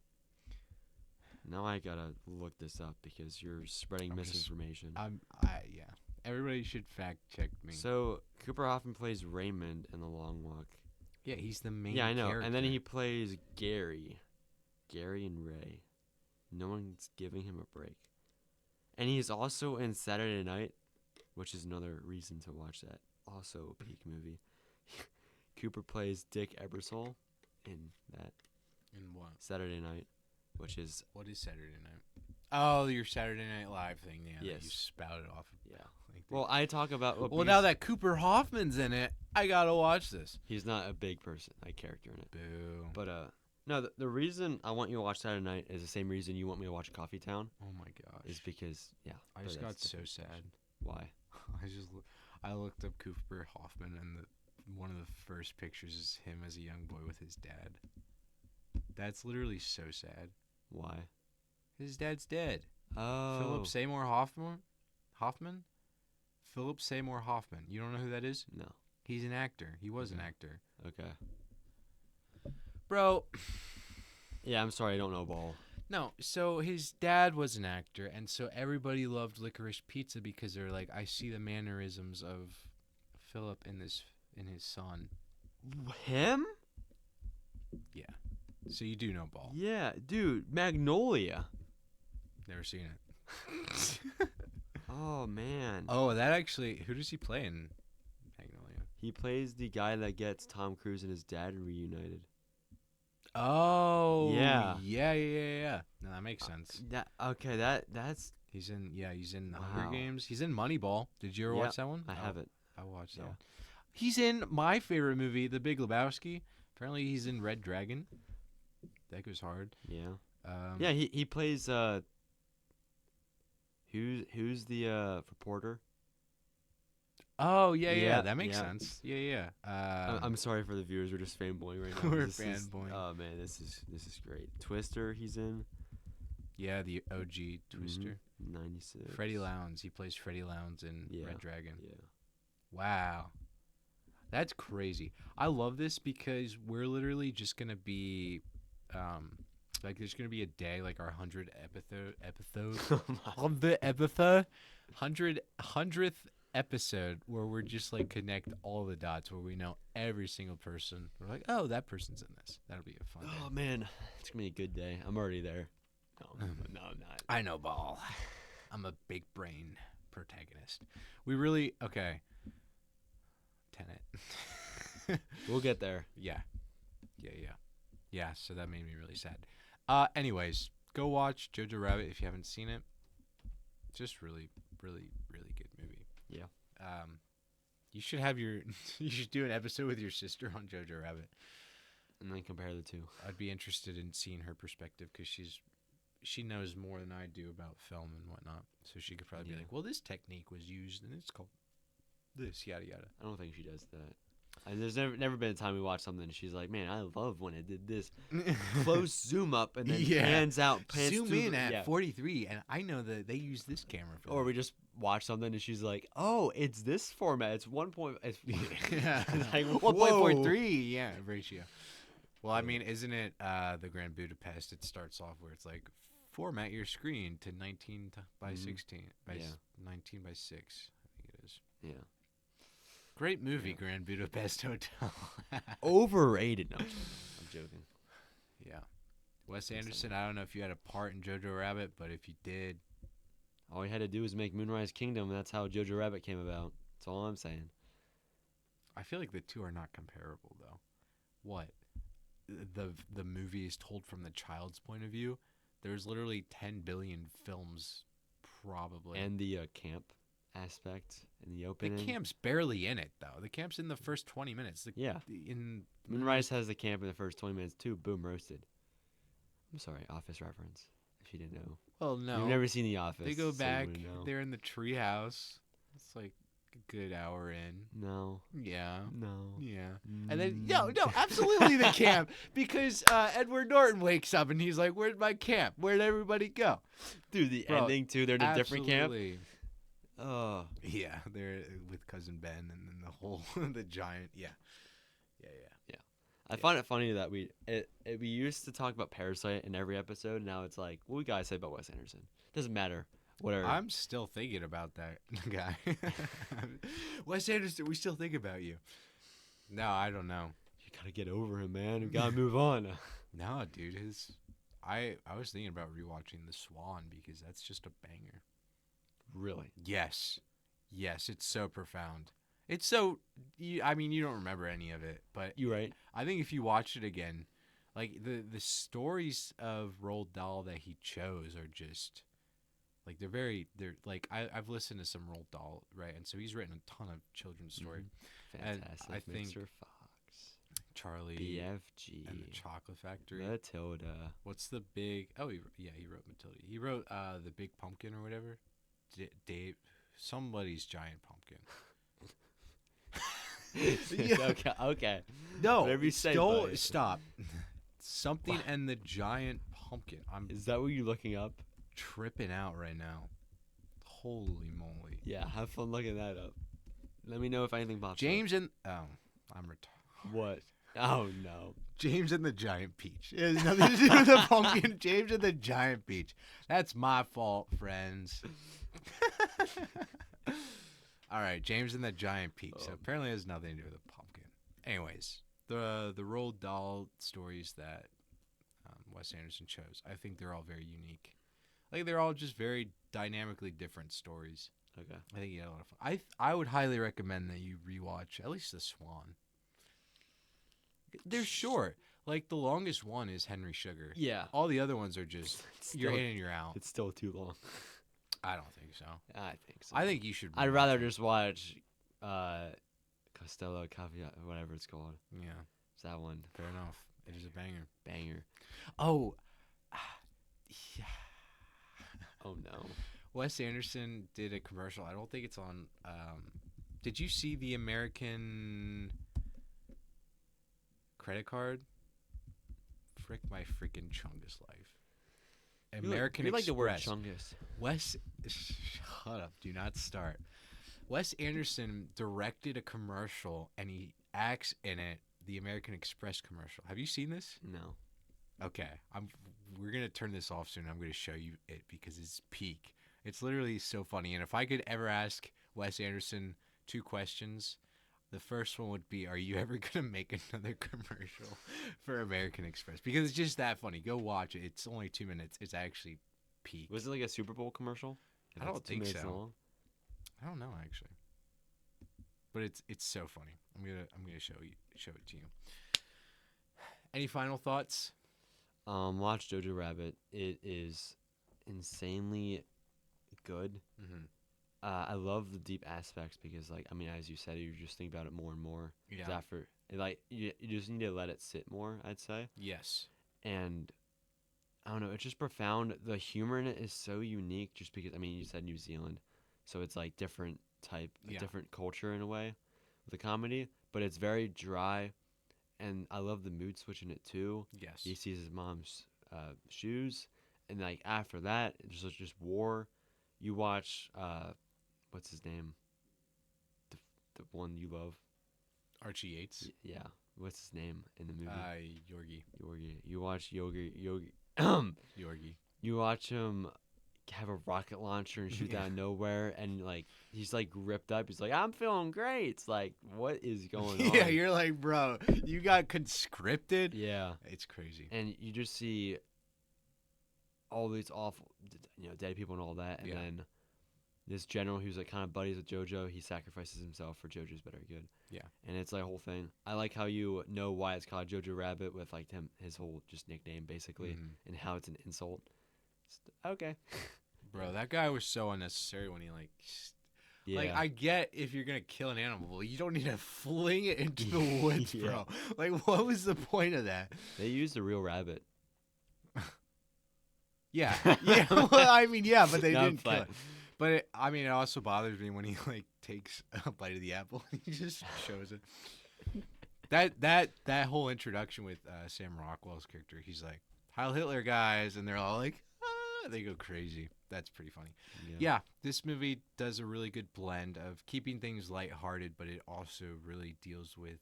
[SPEAKER 2] Now I gotta look this up because you're spreading misinformation.
[SPEAKER 1] Yeah. Everybody should fact check me.
[SPEAKER 2] So Cooper Hoffman plays Raymond in The Long Walk.
[SPEAKER 1] Yeah, he's the main.
[SPEAKER 2] Yeah, I know.
[SPEAKER 1] character.
[SPEAKER 2] And then he plays Gary. Gary and Ray. No one's giving him a break. And he's also in Saturday Night, which is another reason to watch that. Also a peak movie. Cooper plays Dick Ebersol in that.
[SPEAKER 1] In what?
[SPEAKER 2] Saturday Night, which is...
[SPEAKER 1] What is Saturday Night? Oh, your Saturday Night Live thing. Yeah,
[SPEAKER 2] Yes.
[SPEAKER 1] That you spouted off.
[SPEAKER 2] Yeah.
[SPEAKER 1] Like
[SPEAKER 2] Well, I talk about...
[SPEAKER 1] well, now that Cooper Hoffman's in it, I gotta watch this.
[SPEAKER 2] He's not a big person, like character in it.
[SPEAKER 1] Boo.
[SPEAKER 2] But, no, the reason I want you to watch Saturday Night is the same reason you want me to watch Coffee Town.
[SPEAKER 1] Oh my gosh.
[SPEAKER 2] Is because, yeah.
[SPEAKER 1] I just got so sad.
[SPEAKER 2] Why?
[SPEAKER 1] I looked up Cooper Hoffman, and one of the first pictures is him as a young boy with his dad. That's literally so sad.
[SPEAKER 2] Why?
[SPEAKER 1] His dad's dead.
[SPEAKER 2] Oh.
[SPEAKER 1] Philip Seymour Hoffman? Philip Seymour Hoffman. You don't know who that is?
[SPEAKER 2] No.
[SPEAKER 1] He's an actor. He was an actor.
[SPEAKER 2] Okay.
[SPEAKER 1] Bro.
[SPEAKER 2] Yeah, I'm sorry, I don't know ball.
[SPEAKER 1] No, so his dad was an actor, and so everybody loved Licorice Pizza because they're like, I see the mannerisms of Philip in and his son.
[SPEAKER 2] Him?
[SPEAKER 1] Yeah. So you do know Ball.
[SPEAKER 2] Yeah, dude, Magnolia.
[SPEAKER 1] Never seen it.
[SPEAKER 2] Oh, man.
[SPEAKER 1] Oh, that actually... Who does he play in Magnolia?
[SPEAKER 2] He plays the guy that gets Tom Cruise and his dad reunited.
[SPEAKER 1] Oh.
[SPEAKER 2] Yeah.
[SPEAKER 1] Yeah. No, that makes sense.
[SPEAKER 2] That's...
[SPEAKER 1] He's in
[SPEAKER 2] Wow.
[SPEAKER 1] Hunger Games. He's in Moneyball. Did you ever watch that one?
[SPEAKER 2] I haven't.
[SPEAKER 1] I watched that
[SPEAKER 2] Yeah.
[SPEAKER 1] one. He's in my favorite movie, The Big Lebowski. Apparently, he's in Red Dragon. That goes hard.
[SPEAKER 2] Yeah. Yeah, he plays who's the reporter?
[SPEAKER 1] Oh yeah,
[SPEAKER 2] Yeah,
[SPEAKER 1] that makes
[SPEAKER 2] yeah.
[SPEAKER 1] sense. Yeah.
[SPEAKER 2] I'm sorry for the viewers. We're just fanboying right now.
[SPEAKER 1] We're
[SPEAKER 2] This is-
[SPEAKER 1] fanboying.
[SPEAKER 2] Oh man, this is great. Twister, he's in.
[SPEAKER 1] Yeah, the OG Twister.
[SPEAKER 2] 96.
[SPEAKER 1] Freddie Lowndes. He plays Freddie Lowndes in
[SPEAKER 2] Yeah.
[SPEAKER 1] Red Dragon.
[SPEAKER 2] Yeah.
[SPEAKER 1] Wow. That's crazy. I love this because we're literally just going to be like there's going to be a day like our 100th episode where we're just like connect all the dots where we know every single person. We're like, "Oh, that person's in this." That'll be a fun day.
[SPEAKER 2] Oh man, it's gonna be a good day. I'm already there. No, I'm not.
[SPEAKER 1] I know, Ball. I'm a big brain protagonist. We really okay. Tenet.
[SPEAKER 2] We'll get there.
[SPEAKER 1] Yeah. So that made me really sad. Anyways, go watch Jojo Rabbit if you haven't seen it. Just really, really, really good movie.
[SPEAKER 2] Yeah.
[SPEAKER 1] You should have you should do an episode with your sister on Jojo Rabbit.
[SPEAKER 2] And then compare the two.
[SPEAKER 1] I'd be interested in seeing her perspective because she knows more than I do about film and whatnot. So she could probably be like, well, this technique was used and it's called this, yada, yada.
[SPEAKER 2] I don't think she does that. There's never been a time we watched something and she's like, man, I love when it did this. Close zoom up and then pans out.
[SPEAKER 1] Zoom in at 43 and I know that they use this camera for
[SPEAKER 2] Or we just watch something and she's like, oh, it's this format. It's 1. It's
[SPEAKER 1] like 1.43 ratio. Well, I mean, isn't it the Grand Budapest? It starts off where it's like, format your screen to 19 by 16. 19 by 6, I think it is.
[SPEAKER 2] Yeah.
[SPEAKER 1] Great movie, Grand Budapest Hotel.
[SPEAKER 2] Overrated. No, I'm joking.
[SPEAKER 1] Yeah. Wes Anderson, I don't know if you had a part in Jojo Rabbit, but if you did.
[SPEAKER 2] All he had to do was make Moonrise Kingdom. That's how Jojo Rabbit came about. That's all I'm saying.
[SPEAKER 1] I feel like the two are not comparable, though. What? The movie is told from the child's point of view. There's literally 10 billion films, probably.
[SPEAKER 2] And the camp aspect in the opening.
[SPEAKER 1] The camp's barely in it, though. The camp's in the first 20 minutes.
[SPEAKER 2] Moonrise has the camp in the first 20 minutes, too. Boom, roasted. I'm sorry, Office reference, if you didn't know.
[SPEAKER 1] Well, no.
[SPEAKER 2] You've never seen The Office.
[SPEAKER 1] They go
[SPEAKER 2] so
[SPEAKER 1] back.
[SPEAKER 2] you know.
[SPEAKER 1] They're in the treehouse. It's like a good hour in.
[SPEAKER 2] No.
[SPEAKER 1] Yeah.
[SPEAKER 2] No.
[SPEAKER 1] Yeah. And then, no, absolutely the camp. Because Edward Norton wakes up and he's like, where's my camp? Where'd everybody go?
[SPEAKER 2] Dude, the ending, too. They're in a different camp.
[SPEAKER 1] Oh. Yeah, they're with Cousin Ben and then the whole, the giant. Yeah.
[SPEAKER 2] I find it funny that we used to talk about Parasite in every episode. Now it's like, what we gotta say about Wes Anderson? Doesn't matter. Whatever.
[SPEAKER 1] I'm still thinking about that guy. Wes Anderson, we still think about you. No, I don't know.
[SPEAKER 2] You gotta get over him, man. You gotta move on.
[SPEAKER 1] No, dude. I was thinking about rewatching The Swan because that's just a banger.
[SPEAKER 2] Really?
[SPEAKER 1] Yes, it's so profound. It's so. I mean, you don't remember any of it, but
[SPEAKER 2] you're right.
[SPEAKER 1] I think if you watch it again, like the stories of Roald Dahl that he chose are just like they're like I've listened to some Roald Dahl, right, and so he's written a ton of children's story.
[SPEAKER 2] Fantastic.
[SPEAKER 1] And I think
[SPEAKER 2] Mr. Fox,
[SPEAKER 1] Charlie,
[SPEAKER 2] BFG,
[SPEAKER 1] and the Chocolate Factory,
[SPEAKER 2] Matilda.
[SPEAKER 1] What's the big? Oh, he wrote Matilda. He wrote the Big Pumpkin or whatever. Dave, somebody's giant pumpkin.
[SPEAKER 2] Okay.
[SPEAKER 1] No,
[SPEAKER 2] whatever you say.
[SPEAKER 1] Don't stop. Something and the giant pumpkin.
[SPEAKER 2] Is that what you're looking up?
[SPEAKER 1] Tripping out right now. Holy moly.
[SPEAKER 2] Yeah, have fun looking that up. Let me know if anything pops
[SPEAKER 1] James
[SPEAKER 2] up.
[SPEAKER 1] and I'm retarded.
[SPEAKER 2] What? Oh no.
[SPEAKER 1] James and the Giant Peach. It has nothing to do with the pumpkin. James and the Giant Peach. That's my fault, friends. All right, James and the Giant Peach. So apparently it has nothing to do with the pumpkin. Anyways, the Roald Dahl stories that Wes Anderson chose, I think they're all very unique. Like, they're all just very dynamically different stories.
[SPEAKER 2] Okay.
[SPEAKER 1] I think you had a lot of fun. I would highly recommend that you rewatch at least The Swan. They're short. Like, the longest one is Henry Sugar.
[SPEAKER 2] Yeah.
[SPEAKER 1] All the other ones are just you're in and you're out.
[SPEAKER 2] It's still too long.
[SPEAKER 1] I don't think so.
[SPEAKER 2] I think so.
[SPEAKER 1] I think you should.
[SPEAKER 2] I'd rather just watch Costello Caveat, whatever it's called.
[SPEAKER 1] Yeah.
[SPEAKER 2] It's that one.
[SPEAKER 1] Fair enough. It is a banger.
[SPEAKER 2] Banger.
[SPEAKER 1] Oh. Yeah.
[SPEAKER 2] Oh, no.
[SPEAKER 1] Wes Anderson did a commercial. I don't think it's on. Did you see the American credit card? Frick my freaking Chungus life. American
[SPEAKER 2] you like the word
[SPEAKER 1] Express.
[SPEAKER 2] Chungus.
[SPEAKER 1] Wes, shut up. Do not start. Wes Anderson directed a commercial, and he acts in it, the American Express commercial. Have you seen this?
[SPEAKER 2] No.
[SPEAKER 1] Okay. We're going to turn this off soon. I'm going to show you it because it's peak. It's literally so funny. And if I could ever ask Wes Anderson 2 questions, the first one would be, are you ever going to make another commercial for American Express? Because it's just that funny. Go watch it. It's only 2 minutes. It's actually peak.
[SPEAKER 2] Was it like a Super Bowl commercial?
[SPEAKER 1] I don't think so.
[SPEAKER 2] Long?
[SPEAKER 1] I don't know, actually. But it's so funny. I'm gonna show it to you. Any final thoughts?
[SPEAKER 2] Watch Jojo Rabbit. It is insanely good.
[SPEAKER 1] Mm-hmm.
[SPEAKER 2] I love the deep aspects because, like, I mean, as you said, you just think about it more and more.
[SPEAKER 1] Yeah.
[SPEAKER 2] After, like, you just need to let it sit more, I'd say.
[SPEAKER 1] Yes.
[SPEAKER 2] And I don't know, it's just profound. The humor in it is so unique just because, I mean, you said New Zealand, so it's like different different culture in a way with the comedy, but it's very dry. And I love the mood switch in it too.
[SPEAKER 1] Yes.
[SPEAKER 2] He sees his mom's shoes, and like after that, it's just war. You watch what's his name? The one you love.
[SPEAKER 1] Archie Yates.
[SPEAKER 2] Yeah. What's his name in the movie?
[SPEAKER 1] Yorgi.
[SPEAKER 2] You watch Yogi.
[SPEAKER 1] Yorgi.
[SPEAKER 2] You watch him have a rocket launcher and shoot out of nowhere, and like he's like ripped up. He's like, I'm feeling great. It's like, what is going on?
[SPEAKER 1] Yeah, you're like, bro, you got conscripted.
[SPEAKER 2] Yeah,
[SPEAKER 1] it's crazy.
[SPEAKER 2] And you just see all these awful, dead people and all that, and then this general who's like kind of buddies with Jojo, he sacrifices himself for Jojo's better good.
[SPEAKER 1] Yeah,
[SPEAKER 2] and it's like a whole thing. I like how you know why it's called Jojo Rabbit with like his whole just nickname basically, and how it's an insult. Okay.
[SPEAKER 1] Bro, that guy was so unnecessary when he like
[SPEAKER 2] yeah.
[SPEAKER 1] Like, I get if you're gonna kill an animal, but you don't need to fling it into the woods, bro. Like, what was the point of that?
[SPEAKER 2] They used a real rabbit.
[SPEAKER 1] Yeah. Well, I mean, yeah, but they didn't kill it. But it also bothers me when he like takes a bite of the apple and he just shows it. That whole introduction with Sam Rockwell's character, he's like, Heil Hitler, guys, and they're all like, ah, they go crazy. That's pretty funny. Yeah, this movie does a really good blend of keeping things lighthearted, but it also really deals with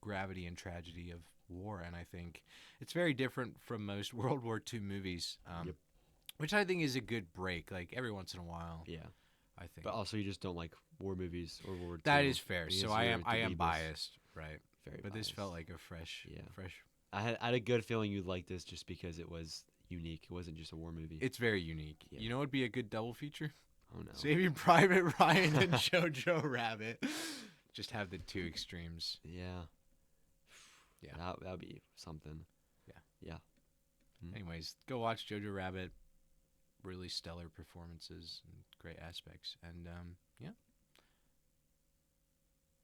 [SPEAKER 1] gravity and tragedy of war, and I think it's very different from most World War II movies, which I think is a good break, like every once in a while.
[SPEAKER 2] Yeah,
[SPEAKER 1] I think.
[SPEAKER 2] But also, you just don't like war movies or World War II.
[SPEAKER 1] That is fair. So I am biased, right?
[SPEAKER 2] Very
[SPEAKER 1] but
[SPEAKER 2] biased.
[SPEAKER 1] This felt like a fresh.
[SPEAKER 2] I had a good feeling you'd like this just because it was unique. It wasn't just a war movie.
[SPEAKER 1] It's very unique. Yeah. You know what would be a good double feature?
[SPEAKER 2] Oh no.
[SPEAKER 1] Saving Private Ryan and Jojo Rabbit. Just have the two extremes.
[SPEAKER 2] Yeah. That'd be something. Yeah.
[SPEAKER 1] Anyways, go watch Jojo Rabbit. Really stellar performances and great aspects. And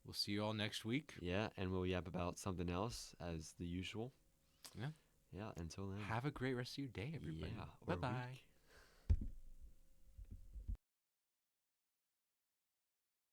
[SPEAKER 1] we'll see you all next week.
[SPEAKER 2] Yeah, and we'll yap about something else as the usual.
[SPEAKER 1] Yeah.
[SPEAKER 2] Yeah, until then.
[SPEAKER 1] Have a great rest of your day, everybody.
[SPEAKER 2] Yeah.
[SPEAKER 1] Bye-bye.